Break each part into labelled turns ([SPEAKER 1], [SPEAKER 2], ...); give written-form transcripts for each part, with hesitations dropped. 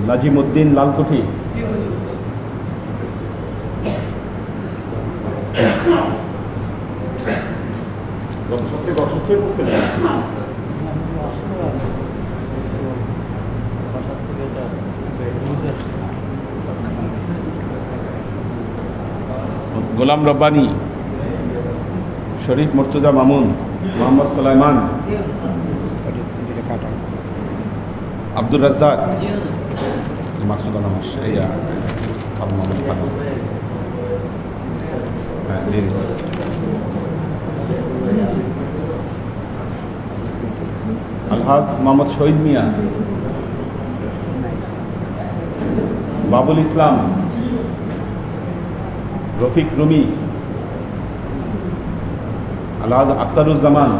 [SPEAKER 1] নাজিমউদ্দিন লালকুঠি। সবথেকে অসুস্থ হয়ে পড়ছিলেন? গোলাম রব্বানী, শরীফ মুর্তজা মামুন, মোহাম্মদ সুলাইমান, আব্দুর রাজ্জাক, মাকসুদ আলম শাইয়া, আবু মামুন খান, আলহাজ মোহাম্মদ শহীদ মিয়া, বাবুল ইসলাম, রফিক রুমি, আলহাজ আখতারুজ্জামান,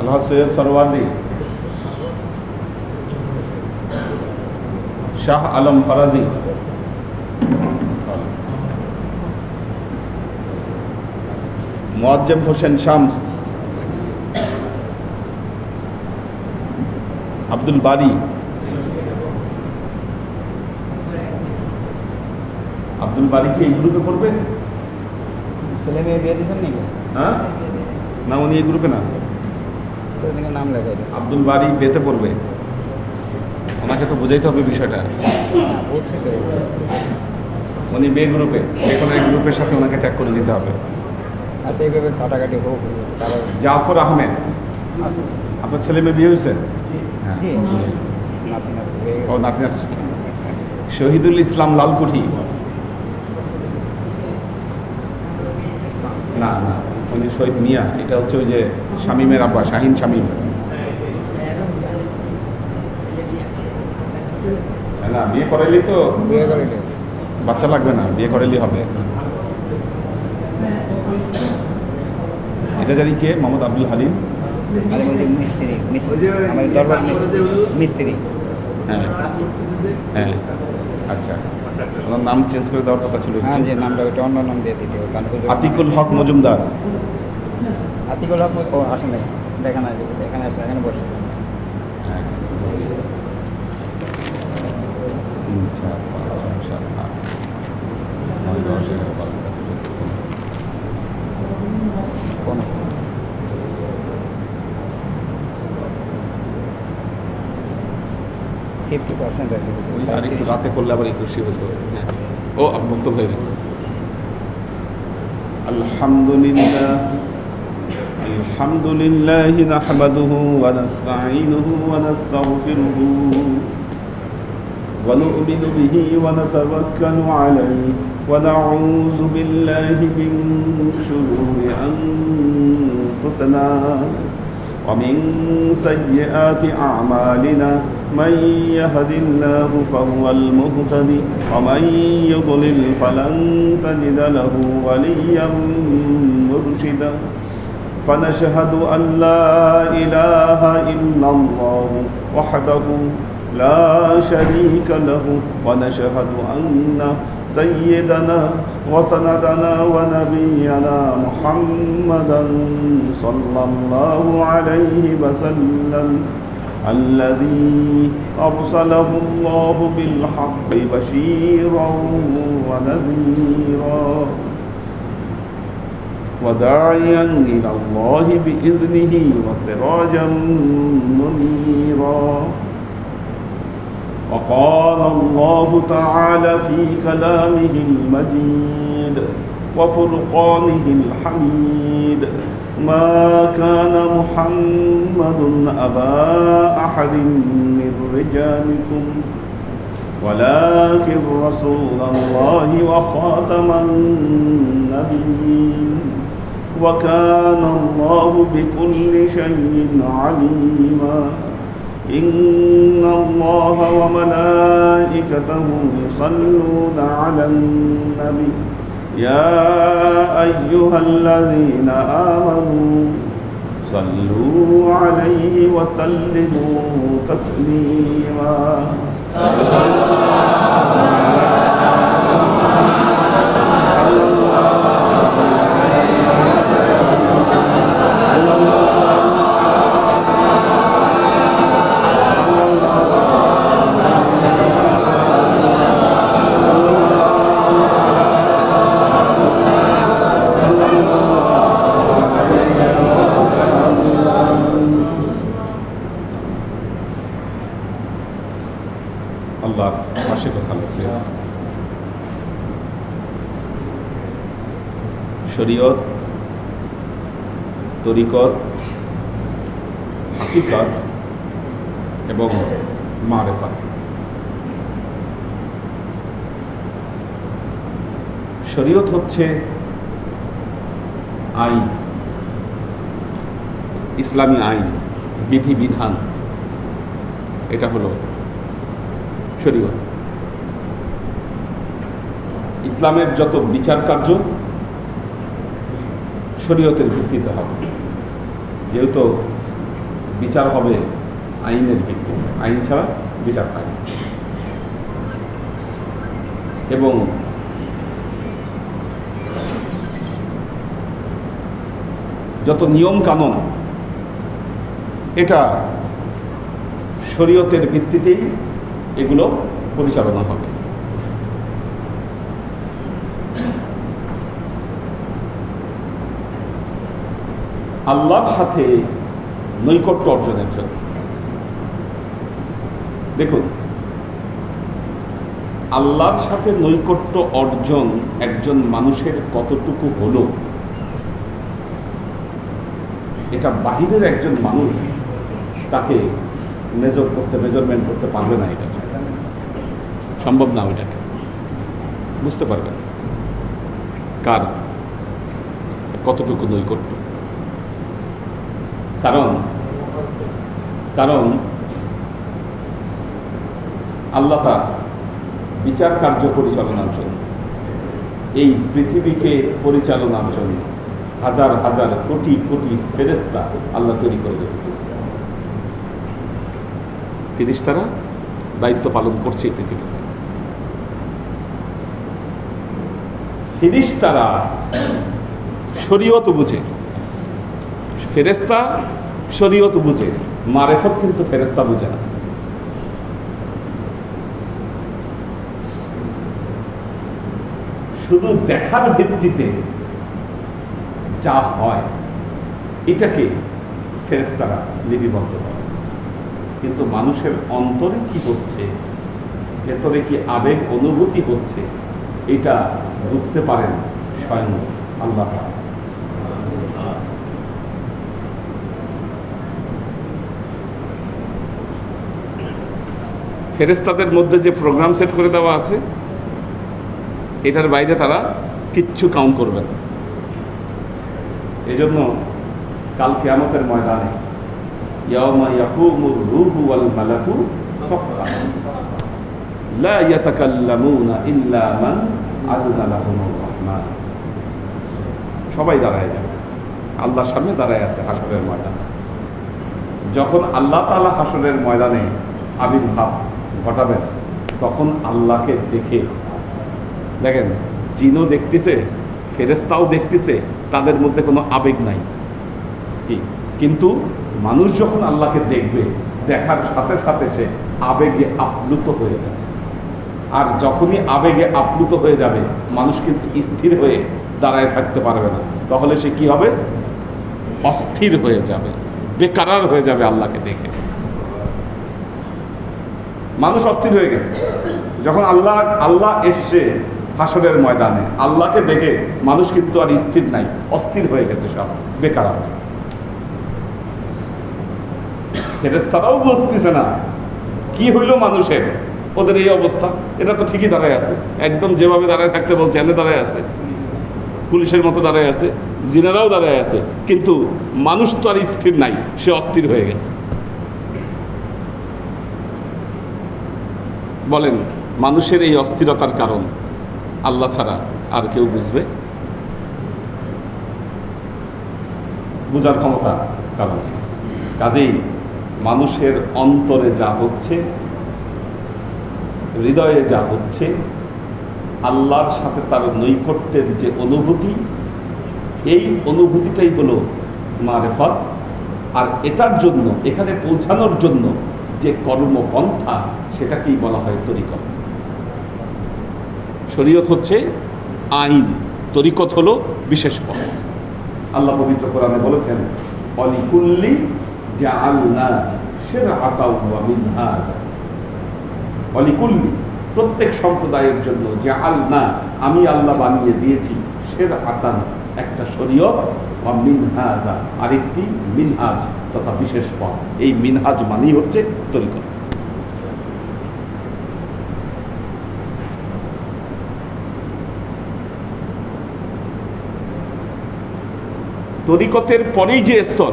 [SPEAKER 1] আলহাজ সৈয়দ সরওয়ার্দী, শাহ আলম ফরাজি, মুআজ্জম হোসেন শামস, আব্দুল বারি, আব্দুল বারি কি এই গ্রুপে পড়বে?
[SPEAKER 2] ছেলে মেয়ে বিয়ে দিচ্ছেন নাকি?
[SPEAKER 1] হ্যাঁ, না উনি এই গ্রুপে না,
[SPEAKER 2] নাম লেখা
[SPEAKER 1] আব্দুল বারি বেতে পড়বে। ওনাকে তো বুঝাইতে হবে বিষয়টা। উনি বে গ্রুপে, যে কোনো এক গ্রুপের সাথে ওনাকে ত্যাগ করে দিতে হবে।
[SPEAKER 2] আচ্ছা, এইভাবে কাটাকাটি হোক।
[SPEAKER 1] জাফর আহমেদ, আপনার ছেলে মেয়ে বিয়ে হয়েছে? ও নাতি আছে। শহীদুল ইসলাম লালকুঠি, না না উনি শহীদ মিয়া, এটা হচ্ছে ওই যে শামীমের আব্বা, শাহিন শামীম। না বিয়ে করাইলে তো,
[SPEAKER 2] বিয়ে করাইলে
[SPEAKER 1] বাচ্চা লাগবে না, বিয়ে করাইলেই হবে। এটা জানি কে? মোহাম্মদ আব্দুল হালিম
[SPEAKER 2] মিস্ত্রি, আমাদের দরবার মিস্ত্রি।
[SPEAKER 1] হ্যাঁ হ্যাঁ, আচ্ছা, ওনার নাম চেঞ্জ করে দেওয়ার কথা ছিল।
[SPEAKER 2] হ্যাঁ, যে নামটা ওইটা অন্য নাম দিয়ে দিতে হবে।
[SPEAKER 1] আতিকুল হক মজুমদার।
[SPEAKER 2] আতিকুল হক আসে নাই, দেখা নাই, এখানে আসলে এখানে বসে।
[SPEAKER 1] হ্যাঁ, 3 4 5 6 7 8 9 10 11 12
[SPEAKER 2] 50%
[SPEAKER 1] আর একটু রাতে করলে আবার 21 হতো। হ্যাঁ, ও বক্তব্য হয়ে গেছে। আলহামদুলিল্লাহ, আলহামদুলিল্লাহ নাহমাদুহু ওয়া নাস্তাঈনুহু ওয়া নাস্তাগফিরুহু ওয়া নু'মিনু বিহি ওয়া নাতাওয়াক্কালু আলাইহি ওয়া নাউযু বিল্লাহি মিন শুরুরি আনফুসিনা ওয়া মিন সাইয়্যাতি আ'মালিনা من يهد الله فهو المهتدي ومن يضلل فلن تجد له وليا مرشدا فنشهد أن لا إله إلا الله وحده لا شريك له ونشهد أن سيدنا وسندنا ونبينا محمدا صلى الله عليه وسلم الذي أرسله الله بالحق بشيرا ونذيرا وداعيا إلى الله بإذنه وسراجا منيرا وقال الله تعالى في كلامه المجيد وفرقانه الحميد ما كان محمد أبا أحد من رجالكم ولكن رسول الله وخاتم النبيين وكان الله بكل شيء عليما إن الله وملائكته يصلون على النبي يا أيها الذين آمنوا صلوا عليه وسلموا تسليما আল্লাহর আশিক ও সালেহদের শরীয়ত, তরিকত, হাকিকত এবং মারেফাত। শরীয়ত হচ্ছে আইন, ইসলামী আইন, বিধিবিধান, এটা হলো শরীয়ত। ইসলামের যত বিচার কার্য শরীয়তের ভিত্তিতে হবে, যেহেতু বিচার হবে আইনের ভিত্তি, আইন ছাড়া বিচার পায় না। এবং যত নিয়ম কানুন এটা শরীয়তের ভিত্তিতেই এগুলো পরিচালনা হবে। আল্লাহর সাথে নৈকট্য অর্জনের জন্য দেখুন, আল্লাহর সাথে নৈকট্য অর্জন একজন মানুষের কতটুকু হলো, এটা বাহিরের একজন মানুষ তাকে মেজারমেন্ট করতে পারবে না, এটা সম্ভব না। ওইটাকে বুঝতে পারবে কার কতটুকু নৈকট্য। কারণ আল্লাহ তার বিচার কার্য পরিচালনার জন্য, এই পৃথিবীকে পরিচালনার জন্য হাজার হাজার কোটি কোটি ফেরেশতা আল্লাহ তৈরি করে রেখেছে। ফেরেশতারা দায়িত্ব পালন করছে এই পৃথিবীতে। ফেরেশতারা শরীয়ত বুঝে, ফেরেশতা শরীয়ত বুঝে, মারেফত কিন্তু ফেরেশতা বুঝে না। শুধু দেখার ভিত্তিতে যা হয় এটাকে ফেরেশতারা লিপিবদ্ধ করে, কিন্তু মানুষের অন্তরে কি হচ্ছে, ভেতরে কি আবেগ অনুভূতি হচ্ছে, এটা বুঝতে পারেন স্বয়ং আল্লাহ। ফেরেশতাদের মধ্যে যে প্রোগ্রাম সেট করে দেওয়া আছে, এটার বাইরে তারা কিচ্ছু কাউন্ট করবে না। এই জন্য কাল কিয়ামতের ময়দানে ইয়াউমা ইয়াকুমুর রূহু ওয়াল মালাকু সাফফা লা ইয়াতাকাল্লামুনা ইল্লা মান আযনা লাহুমুর রাহমান। সবাই দাঁড়ায় যাবে, আল্লাহর সামনে দাঁড়ায় আছে হাসরের ময়দানে। যখন আল্লাহ তাআলা হাসরের ময়দানে আবির্ভাব ঘটাবেন, তখন আল্লাহকে দেখে, দেখেন জিনও দেখতেছে, ফেরেশতাও দেখতেছে, তাদের মধ্যে কোনো আবেগ নাই, কিন্তু মানুষ যখন আল্লাহকে দেখবে, দেখার সাথে সাথে সে আবেগে আপ্লুত হয়ে যাবে। আর যখনই আবেগে আপ্লুত হয়ে যাবে, মানুষ কিন্তু স্থির হয়ে দাঁড়ায় থাকতে পারবে না, তাহলে সে কি হবে? অস্থির হয়ে যাবে, বেকারার হয়ে যাবে আল্লাহকে দেখে। মানুষ অস্থির হয়ে গেছে যখন আল্লাহ এসছে হাসরের ময়দানে, আল্লাহকে দেখে মানুষ কিন্তু আর স্থির নাই, অস্থির হয়ে গেছে, সব বেকার। ফেরেশতারাও বুঝতেছে না কি হইল মানুষের, ওদের এই অবস্থা। এটা তো ঠিকই দাঁড়ায় আছে, একদম যেভাবে দাঁড়ায় থাকতে বলছে এনে দাঁড়ায় আছে, পুলিশের মতো দাঁড়ায় আছে, জিনেরাও দাঁড়ায় আছে, কিন্তু মানুষ তো আর স্থির নাই, সে অস্থির হয়ে গেছে। বলেন মানুষের এই অস্থিরতার কারণ আল্লাহ ছাড়া আর কেউ বুঝবে? বুঝার ক্ষমতা কারণ। কাজেই মানুষের অন্তরে যা হচ্ছে, হৃদয়ে যা হচ্ছে, আল্লাহর সাথে তার নৈকট্যের যে অনুভূতি, এই অনুভূতিটাই হলো মারেফত। আর এটার জন্য, এখানে পৌঁছানোর জন্য যে কর্মপন্থা, সেটাকেই বলা হয় তরিকত। শরীয়ত হচ্ছে আইন, তরিকত হলো বিশেষ পথ। আল্লাহ পবিত্র কোরআনে বলেছেন, অলিকুল্লি জাআলনা শিরআতাও ওয়া মিনহাজা। অলিকুল্লি, প্রত্যেক সম্প্রদায়ের জন্য যে আল্লাহ আমি আল্লাহ বানিয়ে দিয়েছি সের আতান একটা শরীয়ত, বা মিনহাজা আরেকটি মিনহাজ তথা বিশেষ পথ। এই মিনহাজ মানেই হচ্ছে তরিকত। তরিকতের পরেই যে স্তর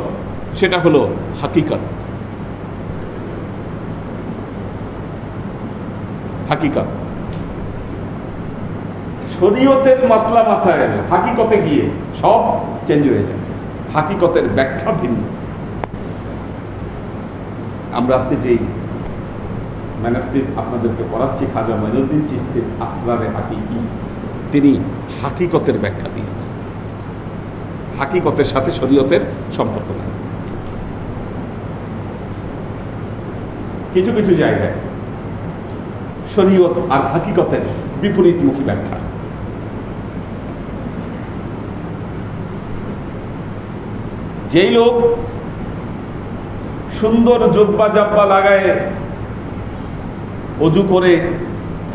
[SPEAKER 1] সেটা হলো হাকিকত। হাকিকত শরীয়তের মাসলা মাসায়েল হাকিকতে গিয়ে সব চেঞ্জ হয়ে যায়, হাকিকতের ব্যাখ্যা ভিন্ন। আমরা আজকে যেই ম্যানাস্ক্রিপ্ট আপনাদেরকে পড়াচ্ছি খাজা মঈনুদ্দিন চিশতির আসরারে হাকিকি, তিনি হাকিকতের ব্যাখ্যা দিয়েছেন। হাকিকতের সাথে শরীয়তের সম্পর্ক নেই। কিছু কিছু জায়গায় শরীয়ত আর হাকিকতের বিপরীতমুখী ব্যাখ্যা। যেই লোক সুন্দর জুব্বা জাব্বা লাগায়, অজু করে,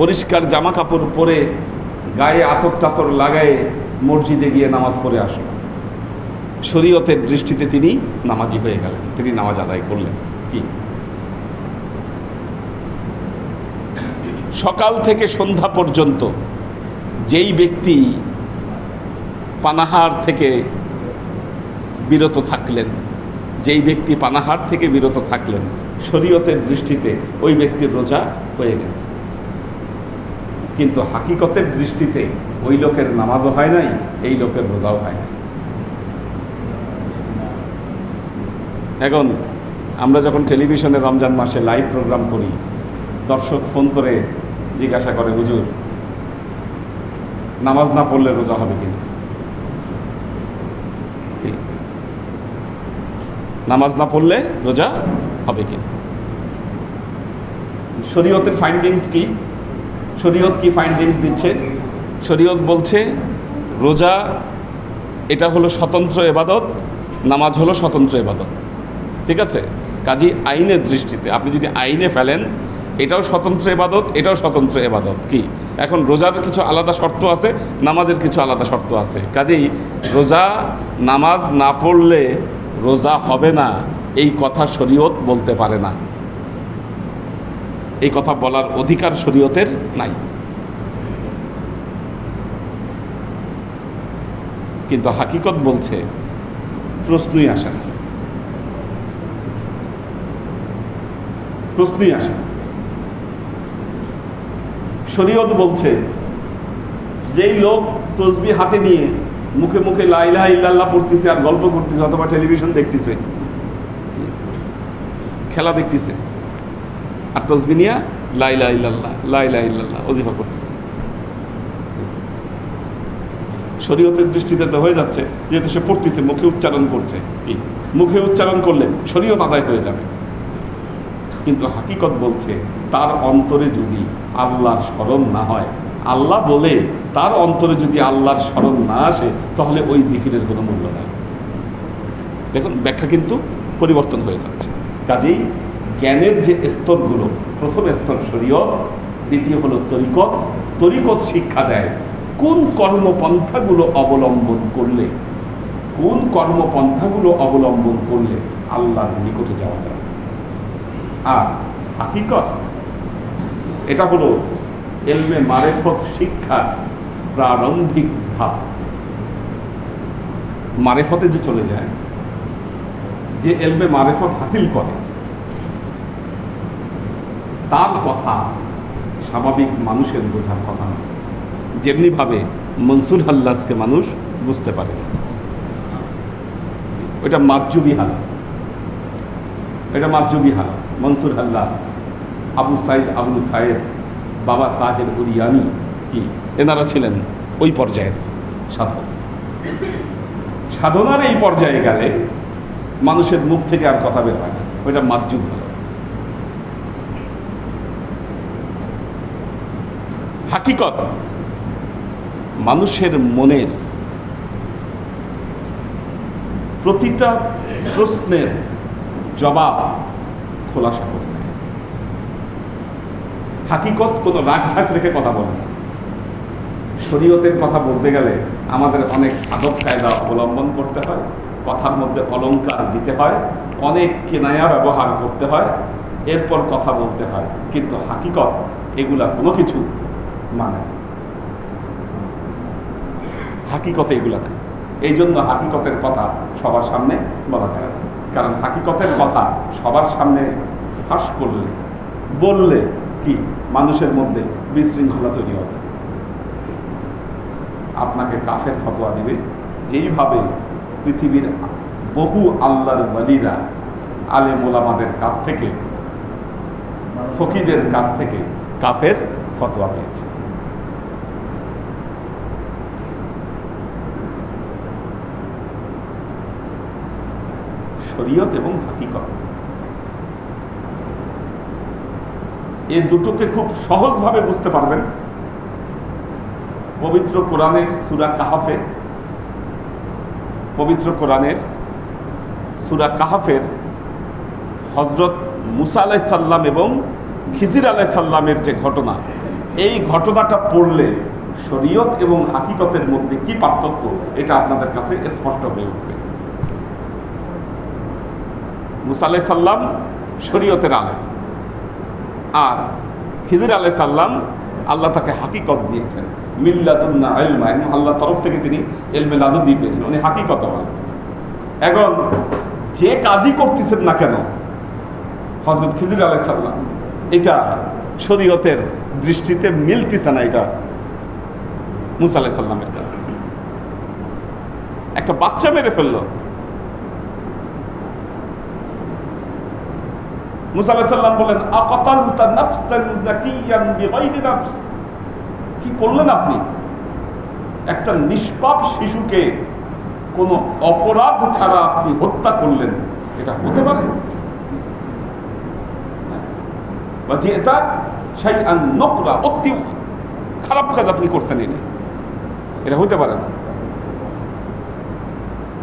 [SPEAKER 1] পরিষ্কার জামা কাপড় পরে, গায়ে আতর টাতর লাগায় মসজিদে গিয়ে নামাজ পড়ে আসলো, শরীয়তের দৃষ্টিতে তিনি নামাজি হয়ে গেলেন, তিনি নামাজ আদায় করলেন। কি সকাল থেকে সন্ধ্যা পর্যন্ত যেই ব্যক্তি পানাহার থেকে বিরত থাকলেন, যেই ব্যক্তি পানাহার থেকে বিরত থাকলেন, শরীয়তের দৃষ্টিতে ওই ব্যক্তির রোজা হয়ে গেছে। কিন্তু হাকিকতের দৃষ্টিতে ওই লোকের নামাজও হয় নাই, এই লোকের রোজাও হয় না। এখন আমরা যখন টেলিভিশনে রমজান মাসে লাইভ প্রোগ্রাম করি, দর্শক ফোন করে জিজ্ঞাসা করে, হুজুর নামাজ না পড়লে রোজা হবে কিনা? নামাজ না পড়লে রোজা হবে কিনা? শরীয়তের ফাইন্ডিংস কি? শরীয়ত কি ফাইন্ডিংস দিচ্ছে? শরীয়ত বলছে রোজা এটা হলো স্বতন্ত্র ইবাদত, নামাজ হলো স্বতন্ত্র ইবাদত। ঠিক আছে? কাজী আইনের দৃষ্টিতে আপনি যদি আইনে ফেলেন, এটাও স্বতন্ত্র ইবাদত, এটাও স্বতন্ত্র ইবাদত। কি এখন রোজার কিছু আলাদা শর্ত আছে, নামাজের কিছু আলাদা শর্ত আছে। কাজেই রোজা নামাজ না পড়লে রোজা হবে না, এই কথা শরীয়ত বলতে পারে না। এই কথা বলার অধিকার শরীয়তের নাই। কিন্তু হাকিকত বলছে প্রশ্নই আসে না, প্রশ্নই আসে না। শরীয়ত বলছে যেই লোক তসবিহ হাতে নিয়ে মুখে মুখে লা ইলাহা ইল্লাল্লাহ পড়তেছে আর গল্প করতেছে, অথবা টেলিভিশন দেখতেছে, খেলা দেখতেছে, আর তসবিহ নিয়ে লা ইলাহা ইল্লাল্লাহ লা ইলাহা ইল্লাল্লাহ ওজিফা করতেছে, শরীয়তের দৃষ্টিতে তো হয়ে যাচ্ছে, যেহেতু সে পড়তেছে, মুখে উচ্চারণ করছে। কি মুখে উচ্চারণ করলে শরীয়ত আদায় হয়ে যাবে। কিন্তু হাকিকত বলছে তার অন্তরে যদি আল্লাহর স্মরণ না হয়, আল্লাহ বলে তার অন্তরে যদি আল্লাহর স্মরণ না আসে, তাহলে ওই জিকিরের কোনো মূল্য নাই। দেখুন ব্যাখ্যা কিন্তু পরিবর্তন হয়ে যাচ্ছে। কাজেই জ্ঞানের যে স্তরগুলো, প্রথম স্তর শরীয়ত, দ্বিতীয় হলো তরিকত। তরিকত শিক্ষা দেয় কোন কর্মপন্থাগুলো অবলম্বন করলে, কোন কর্মপন্থাগুলো অবলম্বন করলে আল্লাহর নিকটে যাওয়া যায়। আর হাকিকত এটা হলো ইলমে মারিফত শিক্ষার প্রারম্ভিক ধাপ। মারিফতে যে চলে যায়, যে ইলমে মারিফত হাসিল করে, তার কথা স্বাভাবিক মানুষের বোঝার কথা না। যেমনিভাবে মনসুর হাল্লাসকে মানুষ বুঝতে পারে না, ওইটা মাজ্জুবি হালাত, এটা মাজ্জুবি হালাত। মনসুর হাল্লাস, আবু সাইদ আবুল খায়ের, বাবা তাহের উরিয়ানি, কি এনারা ছিলেন ওই পর্যায়ের সাধক। সাধনার এই পর্যায়ে গেলে মানুষের মুখ থেকে আর কথা বের হয় না, ওইটা মাজ্জুব হালাত। হাকিকত মানুষের মনের প্রতিটা প্রশ্নের জবাব খোলাসা করে। হাকিকত কোনো রাগ ঢাক রেখে কথা বলে না। শরীয়তের কথা বলতে গেলে আমাদের অনেক আদব কায়দা অবলম্বন করতে হয়, কথার মধ্যে অলংকার দিতে হয়, অনেক কেনায়া ব্যবহার করতে হয়, এরপর কথা বলতে হয়। কিন্তু হাকিকত এগুলা কোনো কিছু মানে না। হাকিকতে এগুলা নাই। এই জন্য হাকিকতের কথা সবার সামনে বলা যায় না। কারণ হাকিকতের কথা সবার সামনে ফাঁস করলে, বললে কি মানুষের মধ্যে বিশৃঙ্খলা তৈরি হবে। আপনাকে কাফের ফতোয়া দিবে, যেইভাবে পৃথিবীর বহু আল্লাহর ওয়ালিরা আলেম ওলামাদের কাছ থেকে, ফকিদের কাছ থেকে কাফের ফতোয়া পেয়েছে। শরীয়ত এবং হাকিকত এই দুটোকে খুব সহজভাবে বুঝতে পারবেন পবিত্র কোরআনের সূরা কাহফে, পবিত্র কোরআনের সূরা কাহফের হযরত মুসা আলাইহিস সালাম এবং খিজির আলাইহিস সালামের যে ঘটনা, এই ঘটনাটা পড়লে শরীয়ত এবং হাকিকতের মধ্যে কি পার্থক্য এটা আপনাদের কাছে স্পষ্ট হয়ে উঠবে। মুসা আলাইহিস সালাম শরীয়তের আলেম, আর খিজির আলাইহিস সালাম আল্লাহ তাকে হাকিকত দিয়েছেন, মিল্লাদুন্না ইলমা, আল্লাহর তরফ থেকে তিনি ইলমে লাদুনি পেয়েছেন, উনি হাকিকত বলেন। এখন যে কাজই করতেছেন না কেন হযরত খিজির আলাইহিস সালাম, এটা শরীয়তের দৃষ্টিতে মিলতেছে না। এটা মুসা আলাইহিস সালামের কাছে একটা বাচ্চা মেরে ফেললো। মুসা আলাইহিস সালাম বলেন, আকাতালতা নাফসান যাকিয়ান বিগাইরি নাফস, কি করলেন আপনি? একটা নিষ্পাপ শিশুকে কোন অপরাধ ছাড়া আপনি হত্যা করলেন, এটা হতে পারে? বা যে এটা শাইআন নুকরা, অতি খারাপ কাজ আপনি করছেন, এটা হতে পারে না।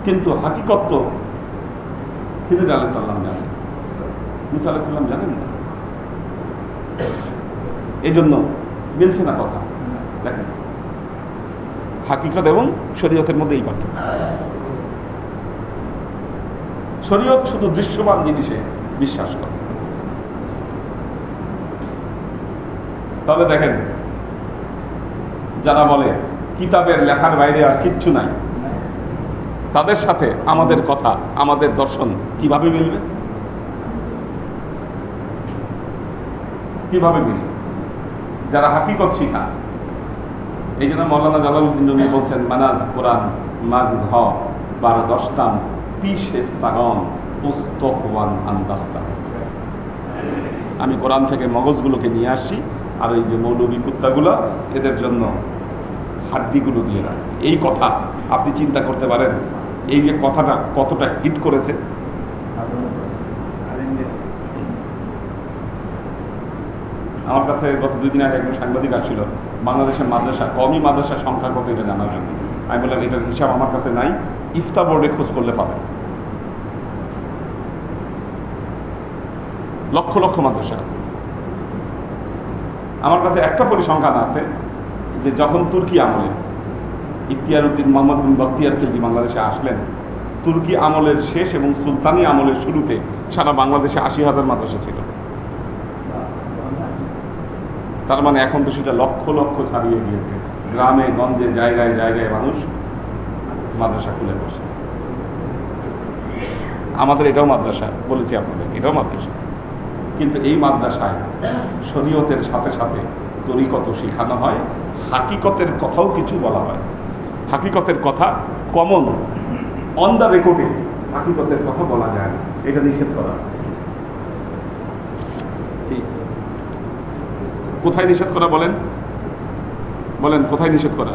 [SPEAKER 1] কিন্তু হাকিকত তো খিজির আলাইহিস সালাম জানেন, মুসা আলাইহিস সালাম জানেন না। এই জন্য মিলছে না কথা। দেখেন হাকিকত এবং শরীয়তের মধ্যে এই পার্থক্য। শরীয়ত শুধু দৃশ্যমান জিনিসে বিশ্বাস করে। তাহলে দেখেন যারা বলে কিতাবের লেখার বাইরে আর কিচ্ছু নাই, তাদের সাথে আমাদের কথা, আমাদের দর্শন কিভাবে মিলবে? কিভাবে মিলবে? যারা হাকিকত শিখা, এই জন্য মৌলানা জালালউদ্দিন রুমি বলছেন, মানাজ কোরআন মাগজ হ বারো দশতাম পিসে সাগন পুস্তকওয়ান আন্দাহতা। আমি কোরআন থেকে মগজগুলোকে নিয়ে আসছি, আর এই যে মৌলবী কুত্তাগুলো এদের জন্য হাড্ডিগুলো দিয়ে রাখছি। এই কথা আপনি চিন্তা করতে পারেন, এই যে কথাটা কতটা হিট করেছে। আমার কাছে গত 2 দিন আগে একজন সাংবাদিক আসছিল, বাংলাদেশের মাদ্রাসা, কওমি মাদ্রাসার সংখ্যা কত এটা জানার জন্য। আমি বললাম এটার হিসাব আমার কাছে নাই, ইফতা বোর্ডে খোঁজ করলে পাবে। লক্ষ লক্ষ মাদ্রাসা আছে। আমার কাছে একটা পরিসংখ্যান আছে যে যখন তুর্কি আমলে ইখতিয়ার উদ্দিন মোহাম্মদ বিন বখতিয়ার খিলজি বাংলাদেশে আসলেন, তুর্কি আমলের শেষ এবং সুলতানি আমলের শুরুতে সারা বাংলাদেশে 80,000 মাদ্রাসা ছিল। তার মানে এখন তো সেটা লক্ষ লক্ষ ছাড়িয়ে গিয়েছে। গ্রামে গঞ্জে জায়গায় জায়গায় মানুষ মাদ্রাসা খুলে বসে। আমাদের এটাও মাদ্রাসা, বলেছি আপনাদের, এটাও মাদ্রাসা। কিন্তু এই মাদ্রাসায় শরীয়তের সাথে সাথে তরিকত শেখানো হয়, হাকিকতের কথাও কিছু বলা হয়। হাকিকতের কথা কমন, অন দ্য রেকর্ডে হাকিকতের কথা বলা যায় না, এটা নিষেধ করা আছে। ঠিক কোথায় নিষেধ করা বলেন? বলেন কোথায় নিষেধ করা?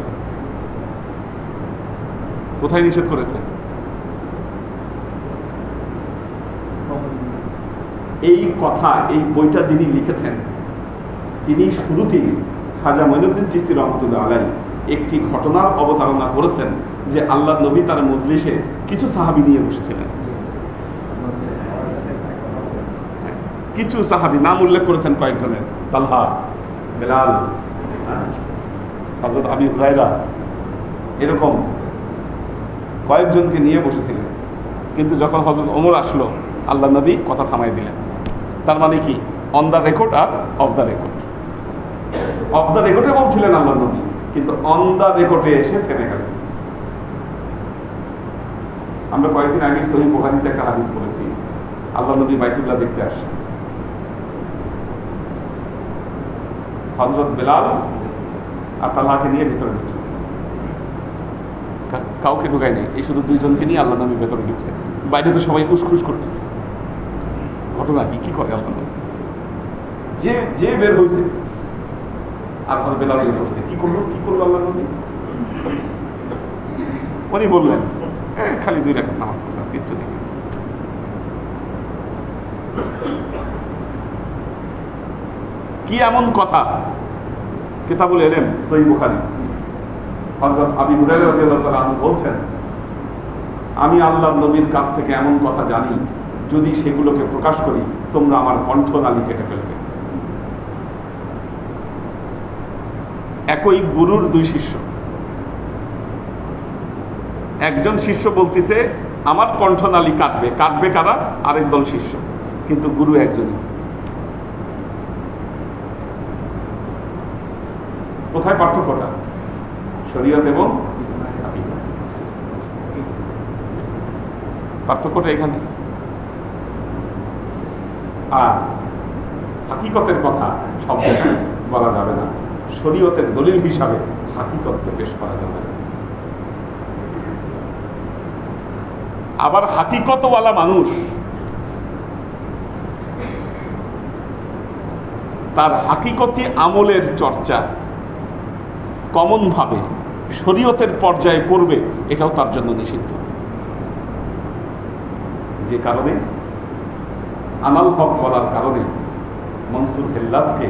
[SPEAKER 1] কোথায় নিষেধ করেছে? এই কথা, এই বইটা যিনি লিখেছেন তিনি শুরুতেই খাজা মঈনুদ্দিন চিশতি রহমতুল্লাহ আলাইহি একটি ঘটনার অবতারণা করেছেন যে আল্লাহর নবী তার মজলিসে কিছু সাহাবী নিয়ে বসেছিলেন। কিছু সাহাবী নাম উল্লেখ করেছেন কয়েকজনের, তালহা, বেলাল, হযরত আবু হুরায়রা, এরকম কয়েকজনকে নিয়ে বসেছিলেন। কিন্তু যখন হযরত ওমর আসলো, আল্লাহ নবী কথা থামাই দিলেন। তার মানে কি, অন দ্য রেকর্ড আর off the record. Off the রেকর্ডে বলছিলেন আল্লাহ নবী, কিন্তু অন দ্য রেকর্ডে এসে থেমে গেলেন। আমরা কয়েকদিন আগে সহিহ বুখারীতে একটা হাদিস পড়েছি, আল্লাহ নবী বাইতুল্লাহ দেখতে আসছেন। হযরত বেলাল আর তালহাকে নিয়ে ভিতরে ঢুকছে, কাউকে ঢুকায় নেই, এই শুধু দুইজনকে নিয়ে আল্লাহ নবী ভেতরে ঢুকছে। বাইরে তো সবাই উসখুস করতেছে, ঘটনা কি কি করে আল্লাহ নবী। যে যে বের হয়েছে আর বেলাল বের হচ্ছে, কি করলো আল্লাহ নবী? উনি বললেন খালি 2 রাকাত নামাজ পড়ছে, কিচ্ছু নেই। কি এমন কথা? কিতাবুল ইলম সহিহ বুখারী, হযরত আবু হুরায়রা রাদিয়াল্লাহু তাআলা আনহু বলছেন, আমি আল্লাহর নবীর কাছ থেকে এমন কথা জানি, যদি সেগুলোকে প্রকাশ করি তোমরা আমার কণ্ঠনালী কেটে ফেলবে। একই গুরুর 2 শিষ্য, একজন শিষ্য বলতেছে আমার কণ্ঠনালী কাটবে, কাটবে কারা? আরেক দল শিষ্য, কিন্তু গুরু একজনই। কোথায় পার্থক্যটা? শরীয়ত এবং পার্থক্যটা এখানে। আর হাকিকতের কথা সব বলা যাবে না, শরীয়তের দলিল হিসাবে হাকিকতকে পেশ করা যাবে না। আবার হাকিকতওয়ালা মানুষ তার হাকিকতি আমলের চর্চা কমন ভাবে শরীয়তের পর্যায়ে করবে, এটাও তার জন্য নিষিদ্ধ। যে কারণে আনাল হক বলার কারণে মনসুর হেল্লাসকে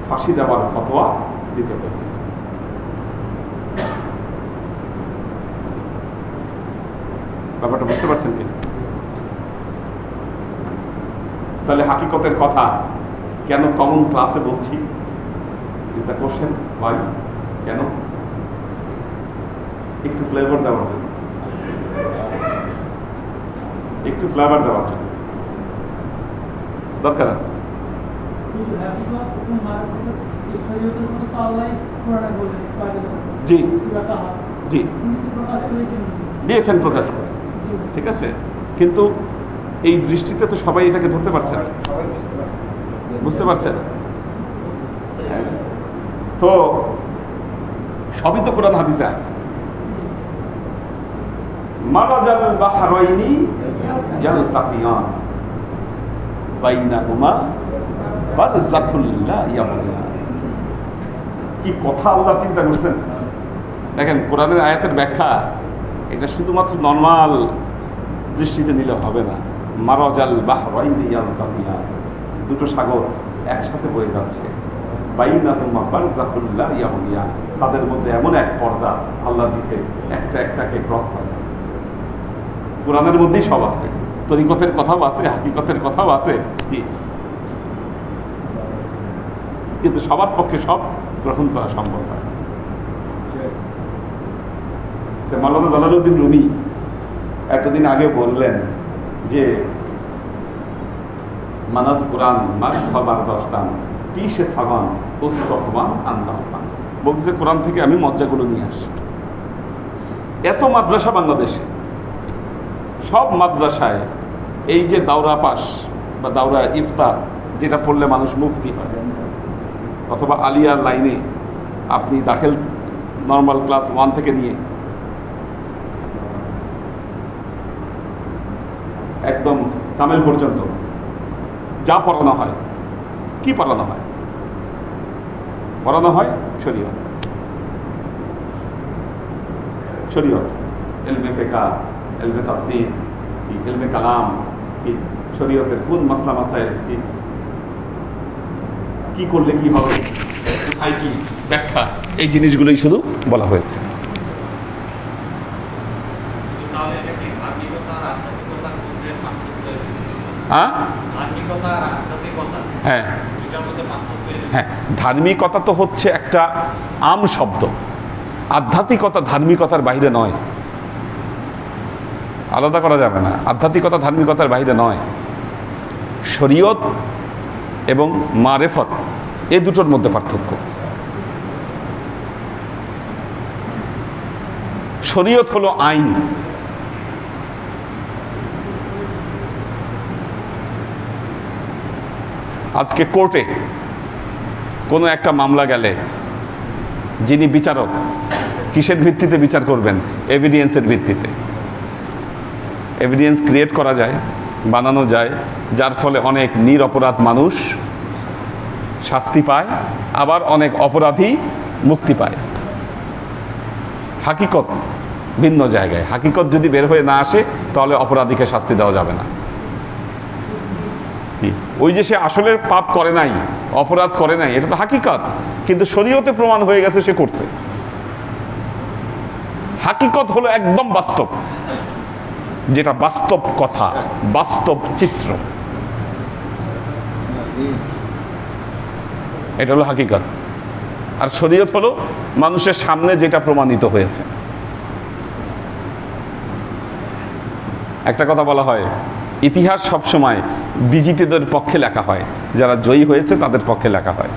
[SPEAKER 1] ফাঁসি দেওয়ার ফতোয়া দিতে হয়েছে। ব্যাপারটা বুঝতে পারছেন কি? তাহলে হাকিকতের কথা কেন কমন ক্লাসে বলছি? Is the question why? কেন? একটু ফ্লেভার দেওয়ার জন্য, একটু ফ্লেভার দেওয়ার জন্য দরকার আছে। জি জি দিয়েছেন প্রকাশ করে, ঠিক আছে, কিন্তু এই দৃষ্টিতে তো সবাই এটাকে ধরতে পারছে না, বুঝতে পারছে না। তো সবই তো কোরআন হাদিসে আছে। মারাজাল বাহরাইনি ইয়ালতাকিয়ান বাইনাহুমা বারযাখুল লা ইয়াবগিয়ান। কি কথা আল্লাহ চিন্তা করছেন! দেখেন কোরআনের আয়াতের ব্যাখ্যা, এটা শুধুমাত্র নরমাল দৃষ্টিতে নিলে হবে না। মারাজাল বাহরাইনি ইয়ালতাকিয়ান, 2টো সাগর একসাথে বয়ে যাচ্ছে, বাইনাহুমা বারযাখুল লা ইয়াবগিয়ান, তাদের মধ্যে এমন এক পর্দা আল্লাহ দিয়েছে, একটা একটাকে ক্রস করে। কোরআনের মধ্যেই সব আছে, তরিকতের কথাও আছে, হাকিকতের কথাও আছে, কি কিন্তু সবার পক্ষে সব গ্রহণ করা সম্ভব হয়। মাওলানা জালালউদ্দিন রুমি এতদিন আগে বললেন যে মানাজ কোরআন মাস খবর 10 পিসে সাবান উস্তফমান আন্দাহমান, বলতেছে কোরআন থেকে আমি মজ্জাগুলো নিয়ে আসি। এত মাদ্রাসা বাংলাদেশে, সব মাদ্রাসায় এই যে দাওরা পাস বা দাওরা ইফতা, যেটা পড়লে মানুষ মুফতি হয়, অথবা আলিয়ার লাইনে আপনি দাখিল নর্মাল ক্লাস 1 থেকে নিয়ে একদম কামেল পর্যন্ত যা পড়ানো হয়, কি পড়ানো হয়? পড়ানো হয় শরীয়ত, শরীয়ত, ইলমে ফিকহ, ইলমে তাফসীর, ইলমে কালাম, শরীয়তের কোন মাসলা মাসাইল কি করলে কি হবে, কোথায় কি ব্যাখ্যা, এই জিনিসগুলোই শুধু বলা হয়েছে। হ্যাঁ হ্যাঁ হ্যাঁ, ধার্মিকতা তো হচ্ছে একটা আম শব্দ। আধ্যাত্মিকতা ধার্মিকতার বাইরে নয়, আলাদা করা যাবে না। আধ্যাত্মিকতা ধার্মিকতার বাইরে নয়। শরীয়ত এবং মারেফত এই দুটোর মধ্যে পার্থক্য। শরীয়ত হলো আইন, আজকে কোর্টে কোনো একটা মামলা গেলে যিনি বিচারক কিসের ভিত্তিতে বিচার করবেন? এভিডেন্সের ভিত্তিতে। এভিডেন্স ক্রিয়েট করা যায়, বানানো যায়, যার ফলে অনেক নিরপরাধ মানুষ শাস্তি পায়, আবার অনেক অপরাধী মুক্তি পায়। হাকিকত ভিন্ন জায়গায়। হাকিকত যদি বের হয়ে না আসে তাহলে অপরাধীকে শাস্তি দেওয়া যাবে না। ওই যে সে আসলে পাপ করে নাই, অপরাধ করে নাই, এটা তো হাকিকত, কিন্তু শরীয়তে প্রমাণ হয়ে গেছে সে করছে। হাকিকত হলো একদম বাস্তব, যেটা বাস্তব কথা, বাস্তব চিত্র, এটা হলো হাকিকত। আর শরীয়ত হলো মানুষের সামনে যেটা প্রমাণিত হয়েছে। একটা কথা বলা হয়, ইতিহাস সবসময় বিজিতদের পক্ষে লেখা হয়, যারা জয়ী হয়েছে তাদের পক্ষে লেখা হয়।